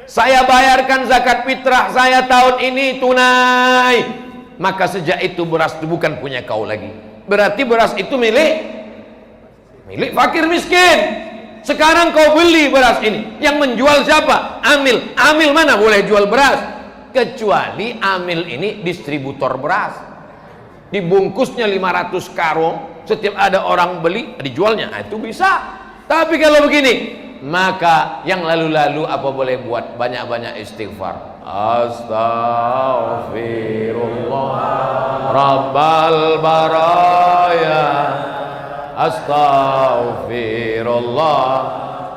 Saya bayarkan zakat fitrah saya tahun ini tunai. Maka sejak itu beras itu bukan punya kau lagi. Berarti beras itu milik fakir miskin. Sekarang kau beli beras ini, yang menjual siapa? Amil. Amil mana boleh jual beras? Kecuali amil ini distributor beras. Dibungkusnya 500 karung, setiap ada orang beli dijualnya, itu bisa. Tapi kalau begini, maka yang lalu-lalu apa boleh buat? Banyak-banyak istighfar. Astaghfirullah Rabbal baraya, astaghfirullah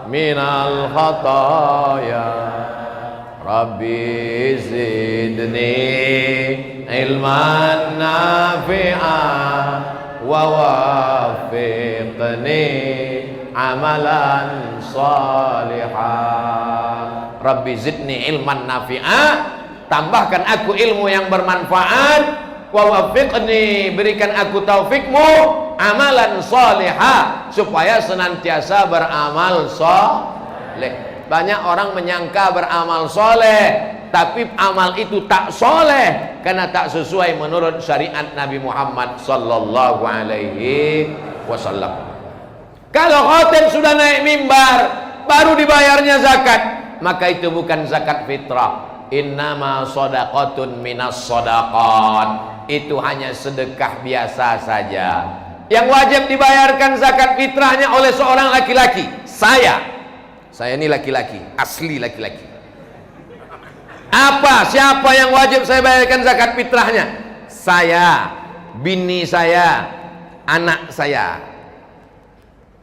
minal khataya, Rabbi zidni ilman nafi'a wa wafiqni amalan salihah. Rabbi zidni ilman nafi'a, tambahkan aku ilmu yang bermanfaat, wa wafiqni, berikan aku taufikmu, amalan salihah, supaya senantiasa beramal soleh. Banyak orang menyangka beramal soleh, tapi amal itu tak soleh karena tak sesuai menurut syariat Nabi Muhammad sallallahu alaihi wasallam. Kalau khotim sudah naik mimbar baru dibayarnya zakat, maka itu bukan zakat fitrah. Innama shadaqatun minas shadaqat, itu hanya sedekah biasa saja. Yang wajib dibayarkan zakat fitrahnya oleh seorang laki-laki. Saya ini laki-laki, asli laki-laki. Siapa yang wajib saya bayarkan zakat fitrahnya? Saya, bini saya, anak saya.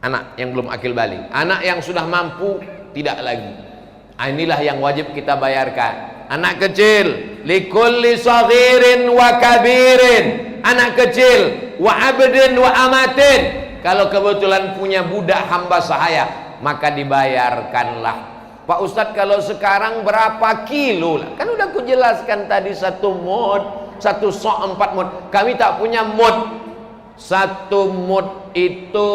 Anak yang belum akil balik, anak yang sudah mampu tidak lagi. Inilah yang wajib kita bayarkan. Anak kecil, likulli saghirin wa kabirin. Anak kecil, wa abdin wa amatin. Kalau kebetulan punya budak hamba sahaya, maka dibayarkanlah. Pak Ustadz, kalau sekarang berapa kilo lah? Kan udah aku jelaskan tadi, 1 mud, 1 sok 4 mud. Kami tak punya mud. 1 mud itu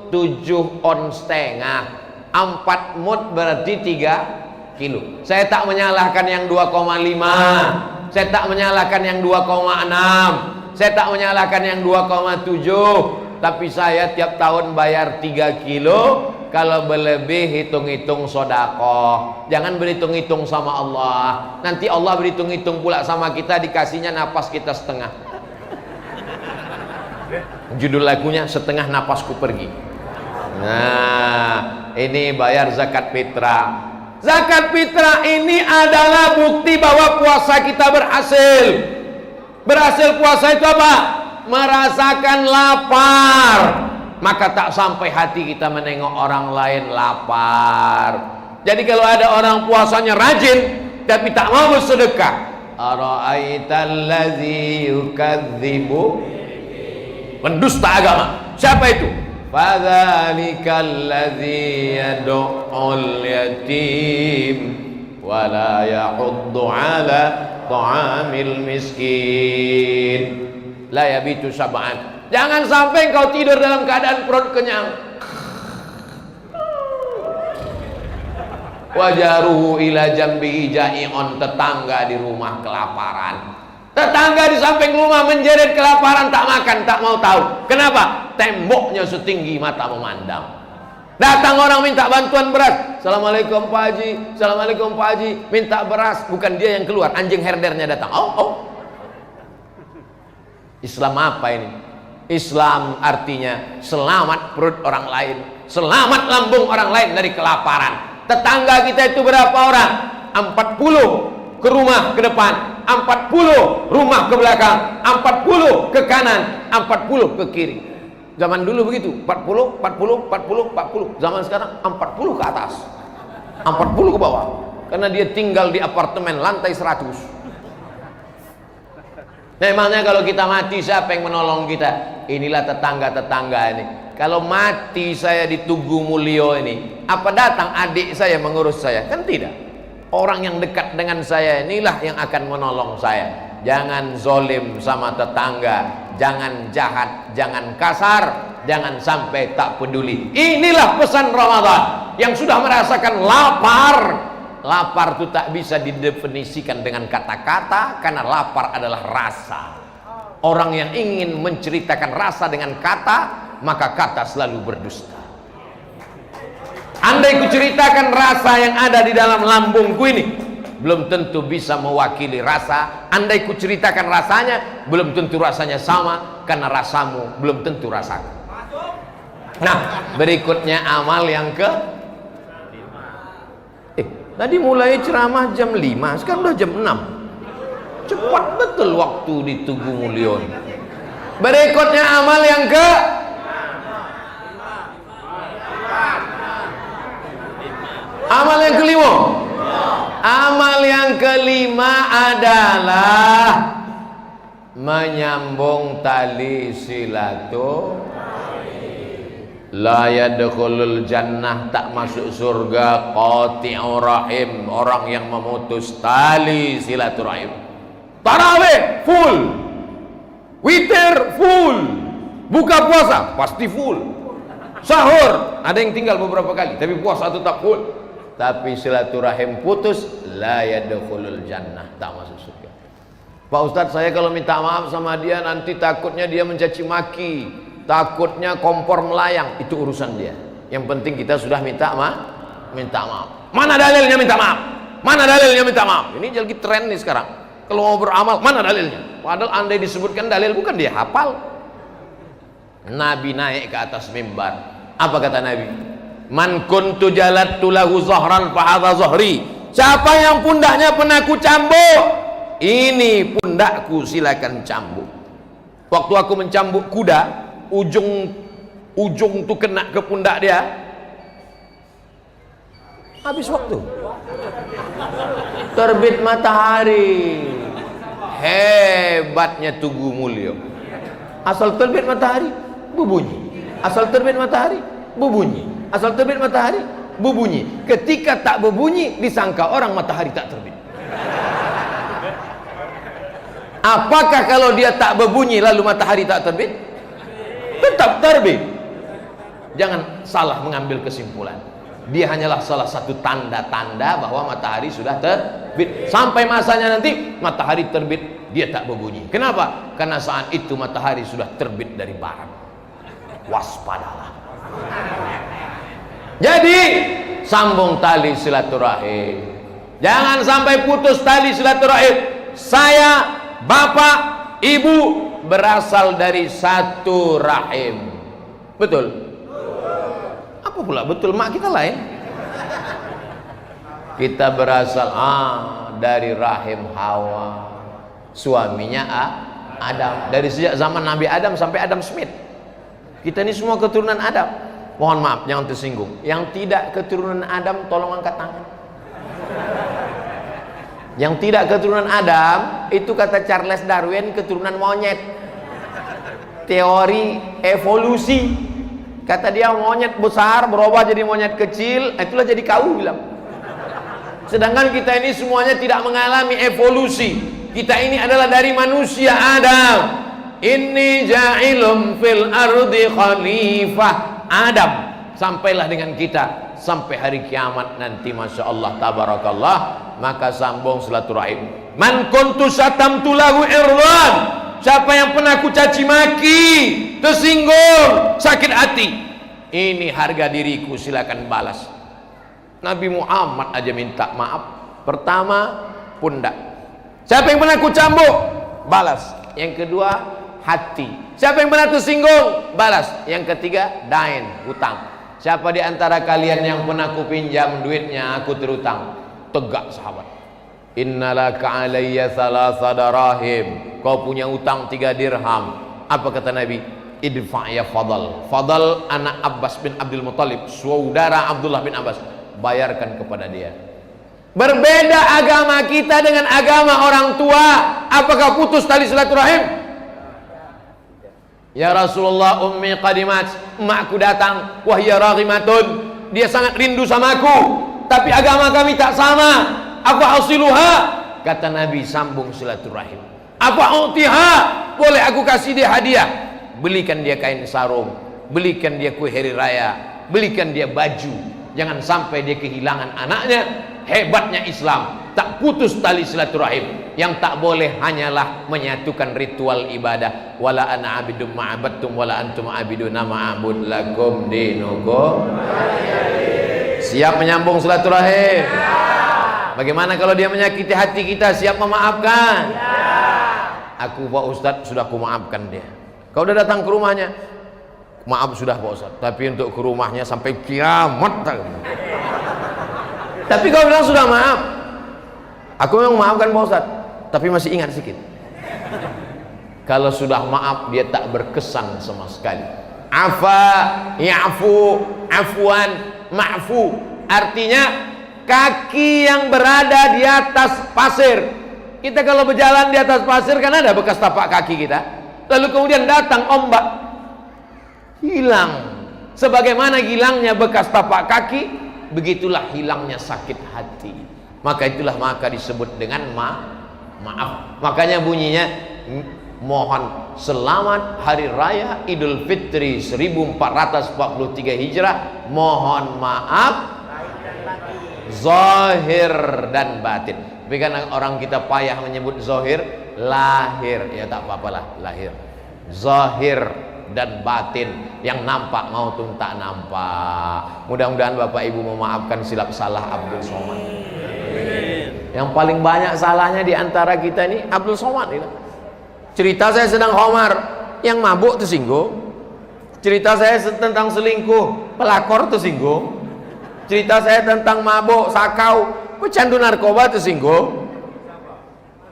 7 ons setengah. 4 mud berarti 3 kilo. Saya tak menyalahkan yang 2,5. Saya tak menyalahkan yang 2,6. Saya tak menyalahkan yang 2,7. Tapi saya tiap tahun bayar 3 kilo. Kalau berlebih hitung-hitung sodakoh. Jangan berhitung-hitung sama Allah. Nanti Allah berhitung-hitung pula sama kita, dikasihnya napas kita setengah. Judul lagunya setengah napasku pergi. Nah, ini bayar zakat fitrah. Zakat fitrah ini adalah bukti bahwa puasa kita berhasil. Berhasil puasa itu apa? Merasakan lapar. Maka tak sampai hati kita menengok orang lain lapar. Jadi kalau ada orang puasanya rajin tapi tak mau bersedekah, ara'aital ladzi yukadzibu, pendusta agama. Siapa itu? Fadzalikal ladzi yad'ul yatim wa la yahuddu ala ta'amil miskin. La yabitu sab'an. Jangan sampai kau tidur dalam keadaan perut kenyang. Wajaruhu ila jambihi ja'i'un, tetangga di rumah kelaparan. Tetangga di samping rumah menjerit kelaparan, tak makan, tak mau tahu. Kenapa? Temboknya setinggi mata memandang. Datang orang minta bantuan beras, Assalamualaikum Pak Haji, Assalamualaikum Pak Haji, minta beras. Bukan dia yang keluar, anjing herdernya datang. Islam apa ini? Islam artinya selamat perut orang lain, selamat lambung orang lain dari kelaparan. Tetangga kita itu berapa orang? 40 ke rumah ke depan, 40 rumah ke belakang, 40 ke kanan, 40 ke kiri. Zaman dulu begitu, 40, 40, 40, 40. Zaman sekarang 40 ke atas, 40 ke bawah. Karena dia tinggal di apartemen lantai 100. Memangnya kalau kita mati siapa yang menolong kita? Inilah tetangga-tetangga ini. Kalau mati saya di Tugu Mulyo ini, apa datang adik saya mengurus saya? Kan tidak. Orang yang dekat dengan saya inilah yang akan menolong saya. Jangan zolim sama tetangga, jangan jahat, jangan kasar, jangan sampai tak peduli. Inilah pesan Ramadan. Yang sudah merasakan lapar, lapar itu tak bisa didefinisikan dengan kata-kata, karena lapar adalah rasa. Orang yang ingin menceritakan rasa dengan kata, maka kata selalu berdusta. Andai ku ceritakan rasa yang ada di dalam lambungku ini, belum tentu bisa mewakili rasa. Andai ku ceritakan rasanya, belum tentu rasanya sama, karena rasamu belum tentu rasaku. Nah, berikutnya amal yang ke tadi mulai ceramah jam 5, sekarang udah jam 6. Cepat betul waktu di Tugu Mulyo. Berikutnya amal yang ke amal yang kelima. Amal yang kelima adalah menyambung tali silaturahim. La yadkhulul jannah, tak masuk surga qati'ur rahim, orang yang memutus tali silaturahim. Tarawih full, witir full, buka puasa pasti full, sahur ada yang tinggal beberapa kali tapi puasa tetap full. Tapi silaturahim putus, la yadkhulul jannah, tak masuk surga. Pak Ustadz, saya kalau minta maaf sama dia nanti takutnya dia mencaci maki, takutnya kompor melayang. Itu urusan dia. Yang penting kita sudah minta maaf. Mana dalilnya minta maaf? Mana dalilnya minta maaf? Ini jadi tren nih sekarang. Kalau mau beramal, mana dalilnya? Padahal andai disebutkan dalil, bukan dia hafal. Nabi naik ke atas mimbar. Apa kata Nabi? Man kuntu jalattu lahu zahran fa hadha zahri. Siapa yang pundaknya pernah ku cambuk, ini pundakku, silakan cambuk. Waktu aku mencambuk kuda, ujung tuh kena ke pundak dia, habis waktu. Terbit matahari. Hebatnya Tugu Mulyo. Asal terbit matahari berbunyi, asal terbit matahari berbunyi, asal terbit matahari berbunyi. Ketika tak berbunyi disangka orang matahari tak terbit. Apakah kalau dia tak berbunyi lalu matahari tak terbit? Tetap terbit. Jangan salah mengambil kesimpulan. Dia hanyalah salah satu tanda-tanda bahwa matahari sudah terbit. Sampai masanya nanti matahari terbit, dia tak berbunyi. Kenapa? Karena saat itu matahari sudah terbit dari barat. Waspadalah. Jadi sambung tali silaturahim. Jangan sampai putus tali silaturahim. Saya, bapak, ibu berasal dari satu rahim. Betul? Apa pula betul? Mak kita lain. Kita berasal dari rahim Hawa, suaminya Adam. Dari sejak zaman Nabi Adam sampai Adam Smith, kita ini semua keturunan Adam. Mohon maaf, jangan tersinggung. Yang tidak keturunan Adam tolong angkat tangan. Yang tidak keturunan Adam itu kata Charles Darwin keturunan monyet. Teori evolusi. Kata dia monyet besar berubah jadi monyet kecil, itulah jadi kau bilang. Sedangkan kita ini semuanya tidak mengalami evolusi. Kita ini adalah dari manusia Adam. Inni ja'ilum fil ardi khalifah Adam. Sampailah dengan kita sampai hari kiamat nanti, masya Allah tabarakallah. Maka sambung silaturahim. Man kuntu satamtu lahu irwan. Siapa yang pernah ku caci maki, tersinggung, sakit hati, Ini harga diriku, silakan balas. Nabi Muhammad aja minta maaf. Pertama, pundak. Siapa yang pernah ku cambuk? Balas. Yang kedua, hati. Siapa yang pernah ku singgung? Balas. Yang ketiga, dain, hutang. Siapa di antara kalian yang pernah ku pinjam duitnya, aku terutang? Tegak sahabat. Innalaka alayya thalatha darahim. Kau punya utang 3 dirham. Apa kata Nabi? Idfa' ya Fadal. Fadal anak Abbas bin Abdul Muttalib, saudara Abdullah bin Abbas. Bayarkan kepada dia. Berbeda agama kita dengan agama orang tua. Apakah putus tali silaturahim? Ya Rasulullah, ummi qadimat, emakku datang, wahya raghimatun, dia sangat rindu sama aku, tapi agama kami tak sama. Apa hasiluha? Kata Nabi, sambung silaturahim. Apa utiha? Boleh aku kasih dia hadiah. Belikan dia kain sarung, belikan dia kue hari raya, belikan dia baju. Jangan sampai dia kehilangan anaknya. Hebatnya Islam, tak putus tali silaturahim. Yang tak boleh hanyalah menyatukan ritual ibadah. Wala ana abidum ma'abadtum wala antum abiduna ma'abud lakum dinukum. Siap menyambung silaturahim? Bagaimana kalau dia menyakiti hati kita, siap memaafkan? Aku Pak Ustadz sudah ku maafkan dia. Kau udah datang ke rumahnya, maaf sudah Pak Ustadz, tapi untuk ke rumahnya sampai kiamat. Tapi kau bilang sudah maaf. Aku memang maafkan Pak Ustadz, tapi masih ingat sedikit. Kalau sudah maaf, dia tak berkesan sama sekali. Afa, ya'fu, afwan, ma'fu. Artinya kaki yang berada di atas pasir. Kita kalau berjalan di atas pasir kan ada bekas tapak kaki kita. Lalu kemudian datang ombak, hilang. Sebagaimana hilangnya bekas tapak kaki, begitulah hilangnya sakit hati. Maka itulah maka disebut dengan maaf. Makanya bunyinya, mohon selamat hari raya Idul Fitri 1443 Hijrah. Mohon maaf zahir dan batin. Tapi kan orang kita payah menyebut zahir, lahir. Ya tak apa-apalah, lahir. Zahir dan batin, yang nampak maupun tak nampak. Mudah-mudahan Bapak Ibu memaafkan silap salah Abdul Somad. Yang paling banyak salahnya di antara kita ini Abdul Somad ini. Cerita saya sedang Homar, yang mabuk tersinggung. Cerita saya tentang selingkuh, pelakor tersinggung. Cerita saya tentang mabuk, sakau, pecandu narkoba tersinggung.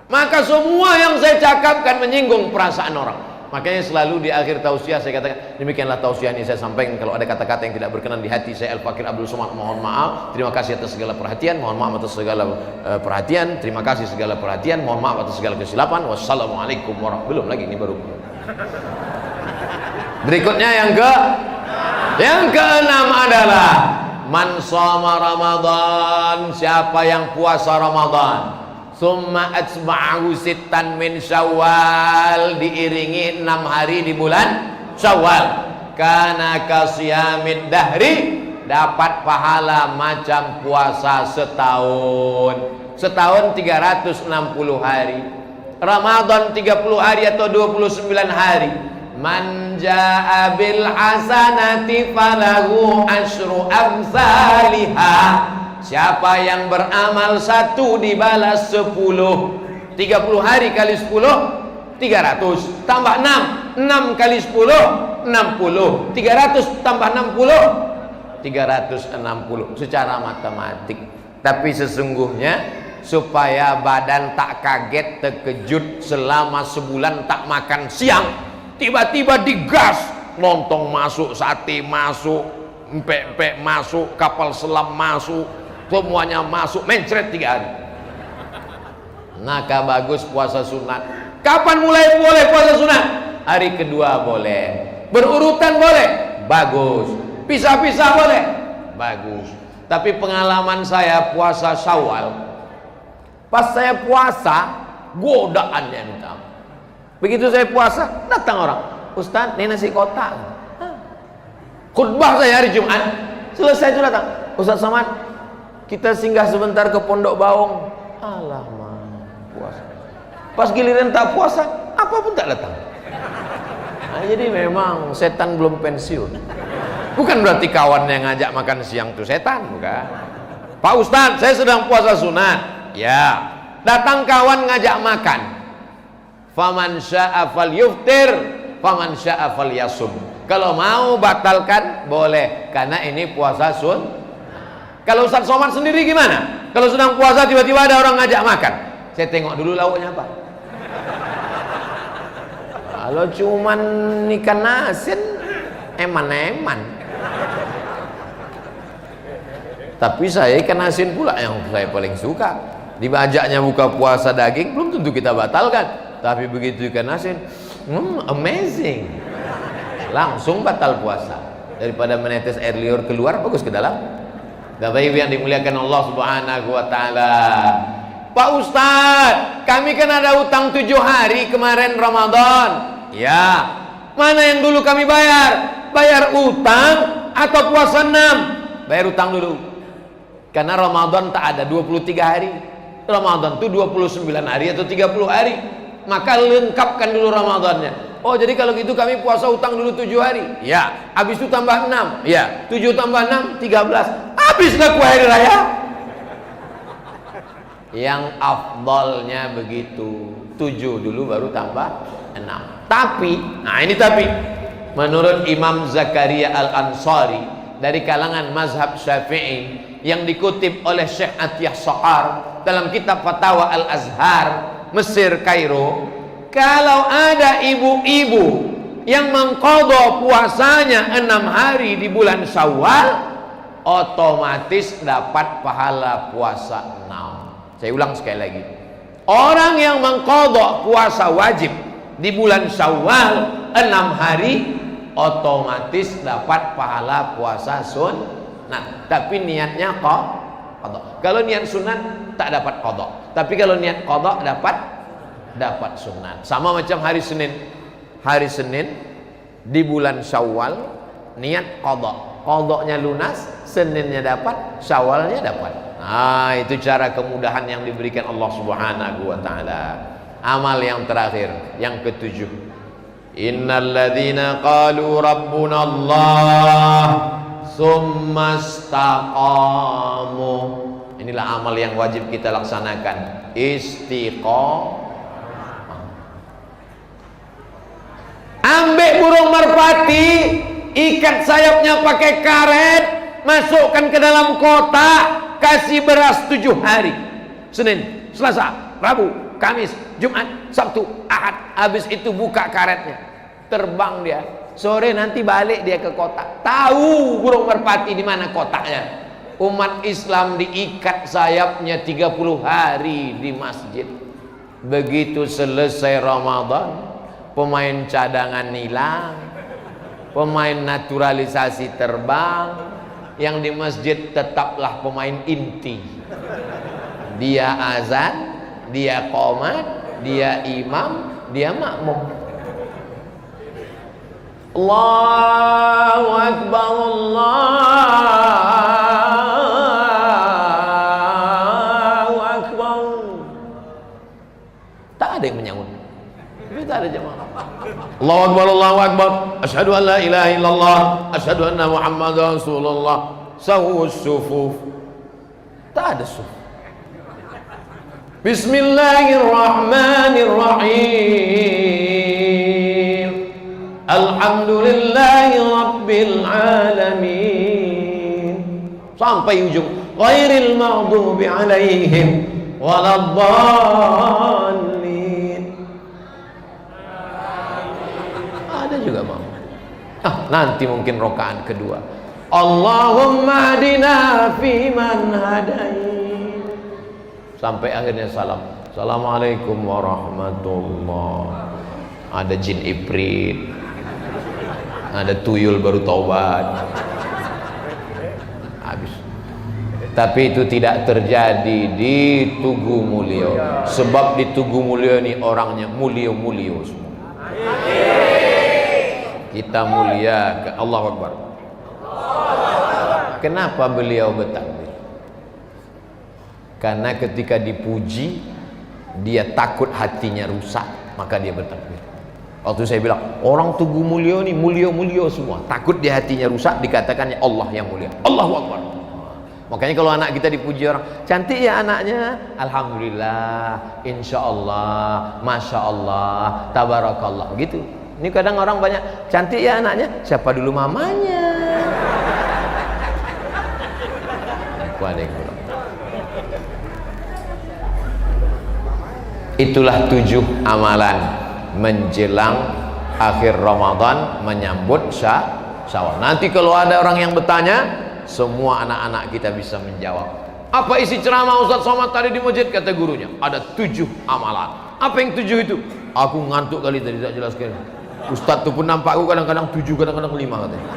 Maka semua yang saya cakapkan menyinggung perasaan orang. Makanya selalu di akhir tausiah saya katakan, demikianlah tausiah ini saya sampaikan. Kalau ada kata-kata yang tidak berkenan di hati saya, Al-Fakir Abdul Somad, mohon maaf. Terima kasih atas segala perhatian. Mohon maaf atas segala perhatian. Terima kasih segala perhatian. Mohon maaf atas segala kesilapan. Wassalamualaikum warahmatullahi wabarakatuh. Belum lagi, ini baru. Berikutnya yang keenam adalah man shoma Ramadan, siapa yang puasa Ramadan, summa atba'ahu sittan min Syawal, diiringi 6 hari di bulan Syawal, kana kasiyamid dahri, dapat pahala macam puasa setahun. Setahun 360 hari, Ramadan 30 hari atau 29 hari. Man jaa bil hasanati falahu asyru amsalihha. Siapa yang beramal 1 dibalas 10. 30 hari kali 10 300, tambah 6 kali 10 60, 300 tambah 60 360 secara matematik. Tapi sesungguhnya supaya badan tak kaget terkejut selama sebulan tak makan siang, tiba-tiba digas, lontong masuk, sate masuk, empek-empek masuk, kapal selam masuk, semuanya masuk, mencret 3 hari. Maka bagus puasa sunat. Kapan mulai boleh puasa sunat? Hari kedua boleh. Berurutan boleh? Bagus. Pisah-pisah boleh? Bagus. Tapi pengalaman saya puasa Syawal, pas saya puasa, godaannya minta. Begitu saya puasa, datang orang, Ustaz, ini nasi kotak. Khutbah saya hari Jumat, selesai itu datang, Ustaz Somad, kita singgah sebentar ke Pondok Baung. Alamak, puasa. Pas giliran tak puasa, apapun tak datang. Nah, jadi memang setan belum pensiun. Bukan berarti kawan yang ngajak makan siang itu setan, bukan. Pak Ustadz, saya sedang puasa sunat. Ya, datang kawan ngajak makan. Faman sya'a falyuftir, faman sya'a falyasum. Kalau mau batalkan boleh, karena ini puasa sunat. Kalau Ustadz Somad sendiri gimana? Kalau sedang puasa tiba-tiba ada orang ngajak makan, saya tengok dulu lauknya apa. Kalau cuman ikan asin, eman-eman. Tapi saya ikan asin pula yang saya paling suka. Dibajaknya buka puasa daging, belum tentu kita batalkan. Tapi begitu ikan asin, amazing. Langsung batal puasa. Daripada menetes air liur keluar, bagus ke dalam. Bapak Ibu yang dimuliakan Allah Subhanahu wa taala. Pak Ustadz, kami kan ada utang 7 hari kemarin Ramadan. Ya. Mana yang dulu kami bayar? Bayar utang atau puasa 6? Bayar utang dulu. Karena Ramadan tak ada 23 hari. Ramadan itu 29 hari atau 30 hari. Maka lengkapkan dulu Ramadannya. Oh, jadi kalau gitu kami puasa utang dulu 7 hari. Ya, habis itu tambah 6. Ya, 7 tambah 6 13. Habislah kue hari raya. Yang afdalnya begitu. 7 dulu baru tambah 6. Tapi, nah ini tapi menurut Imam Zakaria Al-Ansari dari kalangan mazhab Syafi'i yang dikutip oleh Syekh Atiyah Sa'ar dalam kitab Fatawa Al-Azhar Mesir Kairo, kalau ada ibu-ibu yang mengqadha puasanya 6 hari di bulan Syawal, otomatis dapat pahala puasa 6. Saya ulang sekali lagi. Orang yang mengqadha puasa wajib di bulan Syawal 6 hari, otomatis dapat pahala puasa sunat. Tapi niatnya qadha. Kalau niat sunat tak dapat qadha. Tapi kalau niat qadha dapat sunat. Sama macam hari Senin. Hari Senin di bulan Syawal niat qadha. Qadhanya lunas, Seninnya dapat, Syawalnya dapat. Nah, itu cara kemudahan yang diberikan Allah Subhanahu wa taala. Amal yang terakhir, yang ke-7. Innalladzina qalu rabbuna Allah tsumma istaqamu. Inilah amal yang wajib kita laksanakan. Istiqamah. Ambil burung merpati, ikat sayapnya pakai karet, masukkan ke dalam kotak, kasih beras 7 hari. Senin, Selasa, Rabu, Kamis, Jumat, Sabtu, Ahad. Habis itu buka karetnya, terbang dia. Sore nanti balik dia ke kotak. Tahu burung merpati di mana kotaknya. Umat Islam diikat sayapnya 30 hari di masjid. Begitu selesai Ramadan, pemain cadangan hilang, pemain naturalisasi terbang, yang di masjid tetaplah pemain inti. Dia azan, dia qomat, dia imam, dia makmum. Allahu Akbar, Allahu Akbar. Tak ada yang menyahut. Tak ada jemaah. Allahu Akbar, Allahu Akbar. Asyhadu an la ilaha illallah, asyhadu anna Muhammadar Rasulullah. Sawus sufuf. Tak ada sufuf. Bismillahirrahmanirrahim. Alhamdulillahi rabbil alamin. Sampai ujung. Ghairil maghdubi alaihim waladdallin. Ada juga mau. Nanti mungkin rakaat kedua. Allahumma hadina fiman hadait. Sampai akhirnya salam. Assalamualaikum warahmatullahi. Ada jin ifrit, ada tuyul baru taubat. Habis. Tapi itu tidak terjadi di Tugu Mulyo. Sebab di Tugu Mulyo ini orangnya mulio-mulio semua. Kita mulia ke Allahu Akbar. Kenapa beliau bertakbir? Karena ketika dipuji, dia takut hatinya rusak, maka dia bertakbir. Waktu saya bilang orang Tugu Mulyo nih mulia semua, takut di hatinya rusak dikatakannya Allah yang mulia. Allahu Akbar. Makanya kalau anak kita dipuji orang, cantik ya anaknya, alhamdulillah, insya Allah, masya Allah, tabarakallah, gitu. Ini kadang orang banyak, cantik ya anaknya, siapa dulu mamanya? Itulah 7 amalan menjelang akhir Ramadan menyambut Syawal. Nanti kalau ada orang yang bertanya, semua anak-anak kita bisa menjawab. Apa isi ceramah Ustaz Somad tadi di masjid? Kata gurunya, ada 7 amalan. Apa yang 7 itu? Aku ngantuk kali tadi tak jelaskan. Ustaz tu pun nampak aku kadang-kadang 7, kadang-kadang 5 katanya.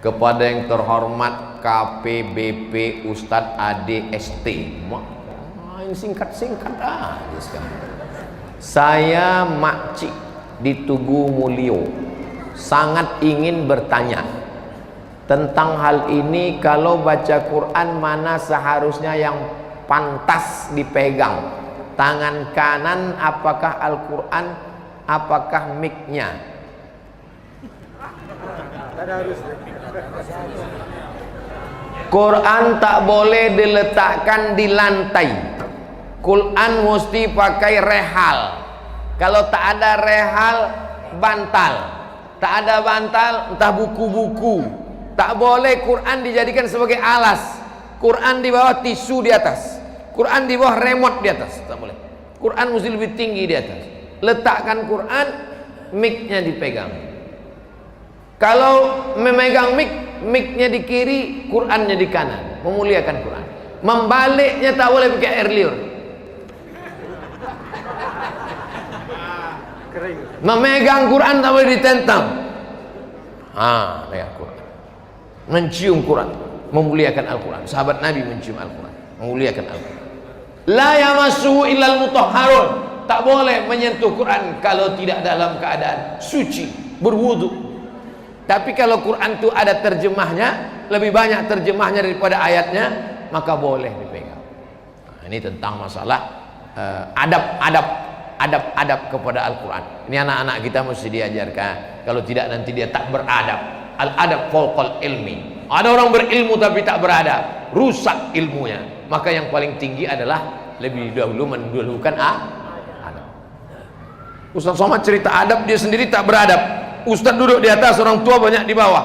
Kepada yang terhormat KPBP Ustadz ADST, ini singkat-singkat aja sekarang. Saya makcik di Tugu Mulyo sangat ingin bertanya tentang hal ini. Kalau baca Quran, mana seharusnya yang pantas dipegang? Tangan kanan apakah Al-Quran, apakah mic-nya? Quran tak boleh diletakkan di lantai. Quran mesti pakai rehal. Kalau tak ada rehal, bantal. Tak ada bantal, entah buku-buku. Tak boleh Quran dijadikan sebagai alas. Quran di bawah, tisu di atas. Quran di bawah, remote di atas. Tak boleh. Quran mesti lebih tinggi di atas. Letakkan Quran, mic-nya dipegang. Kalau memegang mic-nya di kiri, Qurannya di kanan, memuliakan Quran. Membaliknya tak boleh pakai air liur. Memegang Quran tak boleh ditentang. Memegang Quran, mencium Quran, memuliakan Al-Quran. Sahabat Nabi mencium Al-Quran, memuliakan Al-Quran. La yamassuhu illal mutahharun. Tak boleh menyentuh Quran kalau tidak dalam keadaan suci, berwudu. Tapi kalau Quran itu ada terjemahnya, lebih banyak terjemahnya daripada ayatnya, maka boleh dipegang. Ini tentang masalah adab kepada Al-Quran. Ini anak-anak kita mesti diajarkan. Kalau tidak nanti dia tak beradab. Al-adab fawqal ilmi. Ada orang berilmu tapi tak beradab, rusak ilmunya. Maka yang paling tinggi adalah lebih dahulu mendahulukan adab. Ustaz Somad cerita adab, dia sendiri tak beradab. Ustaz duduk di atas, orang tua banyak di bawah.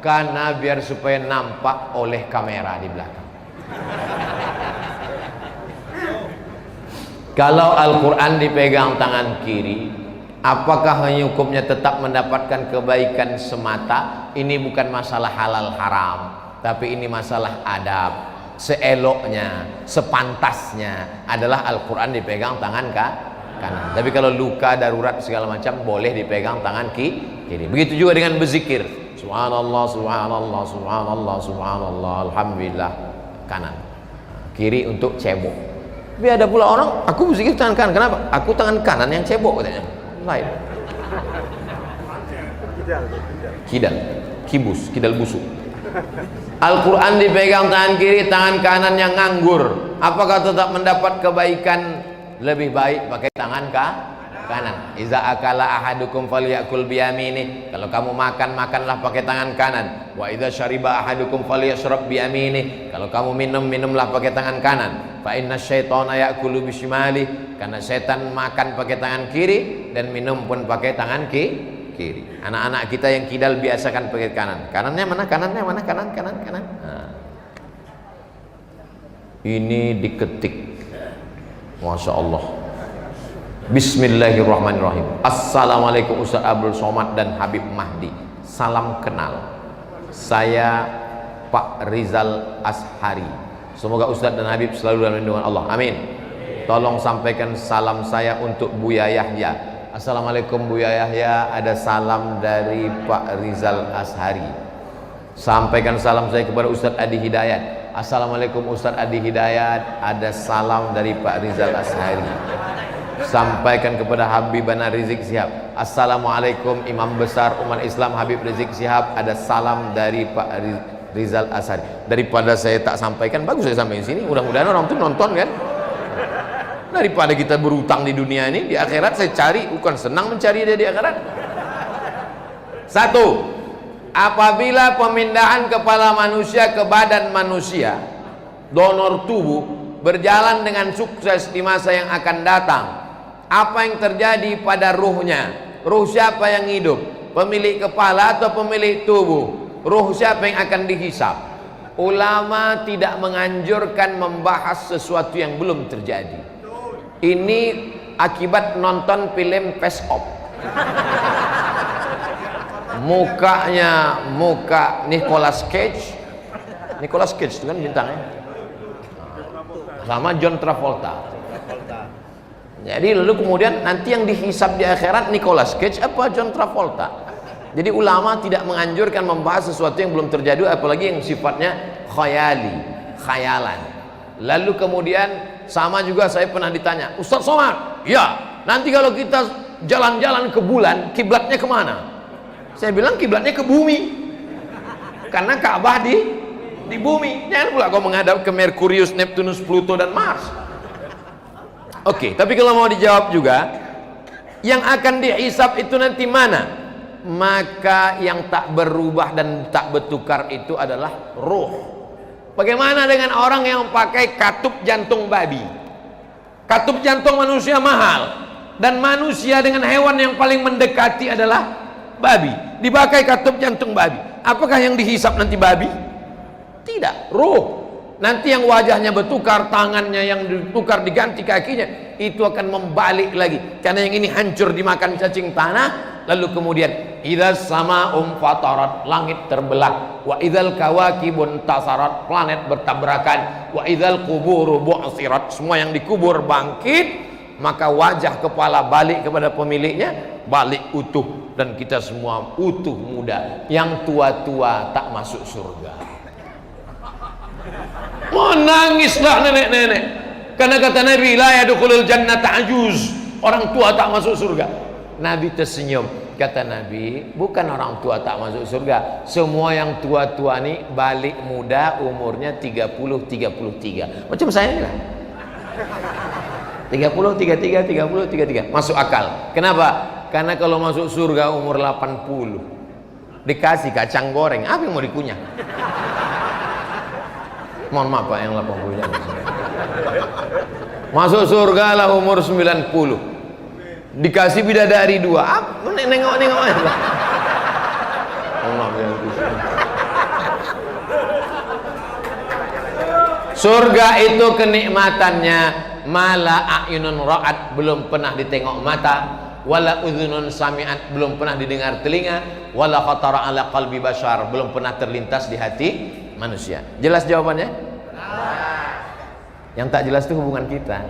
Karena biar supaya nampak oleh kamera di belakang. Kalau Al-Quran dipegang tangan kiri, apakah hukumnya tetap mendapatkan kebaikan semata? Ini bukan masalah halal haram, tapi ini masalah adab. Seeloknya, sepantasnya adalah Al-Quran dipegang tangan kanan. Tapi kalau luka darurat segala macam, boleh dipegang tangan kiri. Begitu juga dengan berzikir, subhanallah, subhanallah, subhanallah, subhanallah, alhamdulillah, kanan. Kiri untuk cebok. Tapi ada pula orang, aku berzikir tangan kanan. Kenapa? Aku tangan kanan yang cebok katanya. Lain. Kidal busuk. Al-Quran dipegang tangan kiri, tangan kanan yang nganggur. Apakah tetap mendapat kebaikan? Lebih baik pakai tangan kanan. Iza akala ahadukum falyakul biyamini. Kalau kamu makan, makanlah pakai tangan kanan. Wa idza syariba ahadukum falyashrab biyamini. Kalau kamu minum, minumlah pakai tangan kanan. Fa inna syaitana ya'kulu bisyimali. Karena setan makan pakai tangan kiri dan minum pun pakai tangan kiri. Anak-anak kita yang kidal biasakan pakai kanan. Kanannya mana? Kanannya mana? Kanan. Ini diketik. Masya Allah. Bismillahirrahmanirrahim. Assalamualaikum Ustaz Abdul Somad dan Habib Mahdi. Salam kenal. Saya Pak Rizal Ashari. Semoga Ustaz dan Habib selalu dalam lindungan Allah. Amin. Tolong sampaikan salam saya untuk Buya Yahya. Assalamualaikum Buya Yahya. Ada salam dari Pak Rizal Ashari. Sampaikan salam saya kepada Ustaz Adi Hidayat. Assalamualaikum Ustaz Adi Hidayat. Ada salam dari Pak Rizal Ashari. Sampaikan kepada Habibana Rizik Sihab. Assalamualaikum Imam Besar Umat Islam Habib Rizik Sihab. Ada salam dari Pak Rizal Ashari. Daripada saya tak sampaikan, bagus saya sampaikan sini. Mudah-mudahan orang itu nonton kan. Daripada kita berutang di dunia ini, di akhirat saya cari, bukan senang mencari dia di akhirat. Satu, apabila pemindahan kepala manusia ke badan manusia, donor tubuh, berjalan dengan sukses di masa yang akan datang, apa yang terjadi pada ruhnya? Ruh siapa yang hidup? Pemilik kepala atau pemilik tubuh? Ruh siapa yang akan dihisap? Ulama tidak menganjurkan membahas sesuatu yang belum terjadi. Ini akibat nonton film Face Off. Mukanya muka Nicolas Cage. Nicolas Cage itu kan bintangnya. Sama John Travolta. Jadi lalu kemudian nanti yang dihisap di akhirat Nicolas Cage apa John Travolta. Jadi ulama tidak menganjurkan membahas sesuatu yang belum terjadi, apalagi yang sifatnya khayali, khayalan. Lalu kemudian sama juga saya pernah ditanya, Ustaz Somad, ya nanti kalau kita jalan-jalan ke bulan, kiblatnya kemana? Saya bilang kiblatnya ke bumi, karena Ka'bah di bumi. Jangan pula kau menghadap ke Merkurius, Neptunus, Pluto dan Mars. Oke, tapi kalau mau dijawab juga, yang akan dihisap itu nanti mana? Maka yang tak berubah dan tak bertukar itu adalah ruh. Bagaimana dengan orang yang pakai katup jantung babi? Katup jantung manusia mahal, dan manusia dengan hewan yang paling mendekati adalah babi. Dipakai katup jantung babi. Apakah yang dihisap nanti babi? Tidak, ruh. Nanti yang wajahnya bertukar, tangannya yang ditukar, diganti kakinya, itu akan membalik lagi, karena yang ini hancur dimakan cacing tanah. Lalu kemudian idzas sama'um fatarat, langit terbelah, wa idzal kawakibun tasarat, planet bertabrakan, wa idzal quburu bu'sirat, semua yang dikubur bangkit, maka wajah kepala balik kepada pemiliknya, balik utuh, dan kita semua utuh muda. Yang tua-tua tak masuk surga. Menangislah nenek-nenek, karena kata Nabi, la yadkhulul jannata ajuz, orang tua tak masuk surga. Nabi tersenyum, kata Nabi, bukan orang tua tak masuk surga, semua yang tua-tua ini balik muda, umurnya 30-33, macam saya ini lah, 30-33, 30-33, masuk akal. Kenapa? Karena kalau masuk surga umur 80, dikasih kacang goreng, apa yang mau dikunyah? Mohon maaf Pak, yang 80 jangan. Masuk surga lah umur 90, dikasih bidadari 2, nengok-nengok aja. Mohon maaf ya. Surga itu kenikmatannya mala a'yunun ra'at, belum pernah ditengok mata, wala udhunun sami'at, belum pernah didengar telinga, wala khatara ala qalbi bashar, belum pernah terlintas di hati manusia. Jelas jawabannya? Yang tak jelas itu hubungan kita.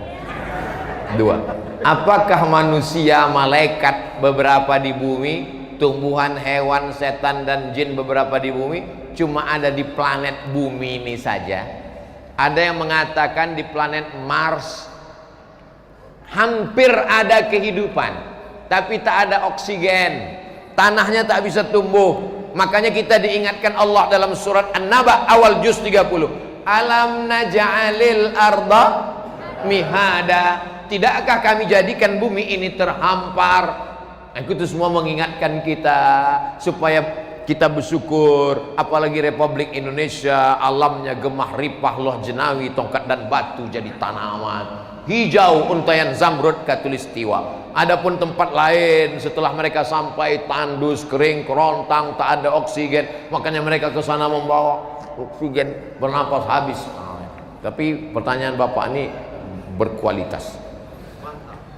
2. Apakah manusia, malaikat beberapa di bumi, tumbuhan, hewan, setan dan jin beberapa di bumi, cuma ada di planet bumi ini saja? Ada yang mengatakan di planet Mars hampir ada kehidupan, tapi tak ada oksigen, tanahnya tak bisa tumbuh. Makanya kita diingatkan Allah dalam surat An-Naba awal juz 30, alam naj'alil arda mihada, tidakkah kami jadikan bumi ini terhampar? Itu semua mengingatkan kita supaya kita bersyukur. Apalagi Republik Indonesia, alamnya gemah ripah, loh jenawi, tongkat dan batu jadi tanaman, hijau, untayan zamrud katulistiwa. Adapun tempat lain setelah mereka sampai tandus, kering, kerontang, tak ada oksigen, makanya mereka ke sana membawa oksigen, bernapas habis. Tapi pertanyaan Bapak ini berkualitas.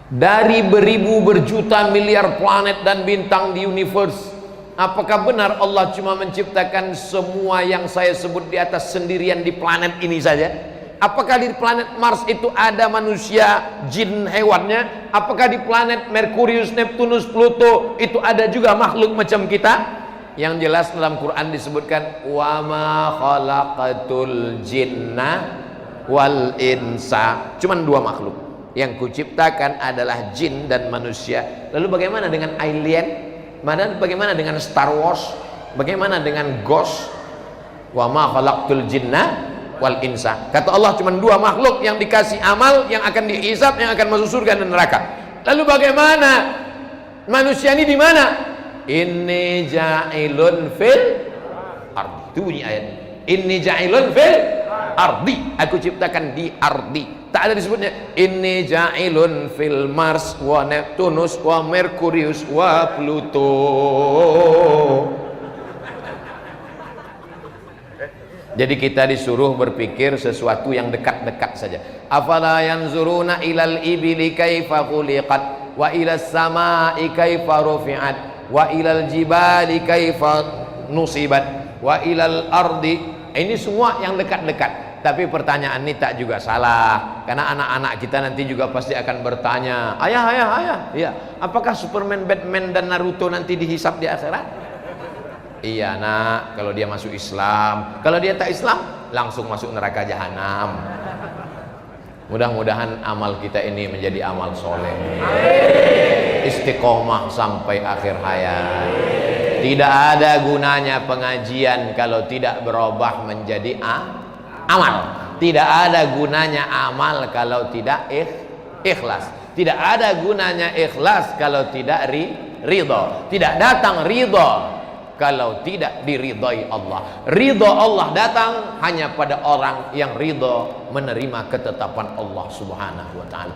Dari beribu berjuta miliar planet dan bintang di universe, apakah benar Allah cuma menciptakan semua yang saya sebut di atas sendirian di planet ini saja? Apakah di planet Mars itu ada manusia, jin, hewannya? Apakah di planet Merkurius, Neptunus, Pluto itu ada juga makhluk macam kita? Yang jelas dalam Quran disebutkan wa ma khalaqatul jinna wal insa. Cuman 2 makhluk yang kuciptakan adalah jin dan manusia. Lalu bagaimana dengan alien? Bagaimana dengan Star Wars? Bagaimana dengan Ghost? Wa ma khalaqtul jinna wal insa. Kata Allah cuma dua makhluk yang dikasih amal, yang akan dihisab, yang akan masuk surga dan neraka. Lalu bagaimana manusia ini di mana? Inni ja'ilun fil ardi. Itu bunyi ayat. Inni ja'ilun fil ardi. Aku ciptakan di ardi. Tak ada disebutnya inni ja'ilun fil Mars wa Neptunus wa Merkurius wa Pluto. Jadi kita disuruh berpikir sesuatu yang dekat-dekat saja. Afala yanzuruna ilal ibili kaifa khuliqat wa ilas samai kaifa rufi'at wa ilal jibali kaifa nusibat wa ilal ardi. Ini semua yang dekat-dekat. Tapi pertanyaan ini tak juga salah, karena anak-anak kita nanti juga pasti akan bertanya, ayah, ya, apakah Superman, Batman dan Naruto nanti dihisap di akhirat? Iya nak, kalau dia masuk Islam. Kalau dia tak Islam, langsung masuk neraka jahanam. Mudah-mudahan amal kita ini menjadi amal soleh, istiqomah sampai akhir hayat. Tidak ada gunanya pengajian kalau tidak berubah menjadi amal. Tidak ada gunanya amal kalau tidak ikhlas. Tidak ada gunanya ikhlas kalau tidak ridho. Tidak datang ridho kalau tidak diridhai Allah. Ridho Allah datang hanya pada orang yang ridho menerima ketetapan Allah Subhanahu wa ta'ala.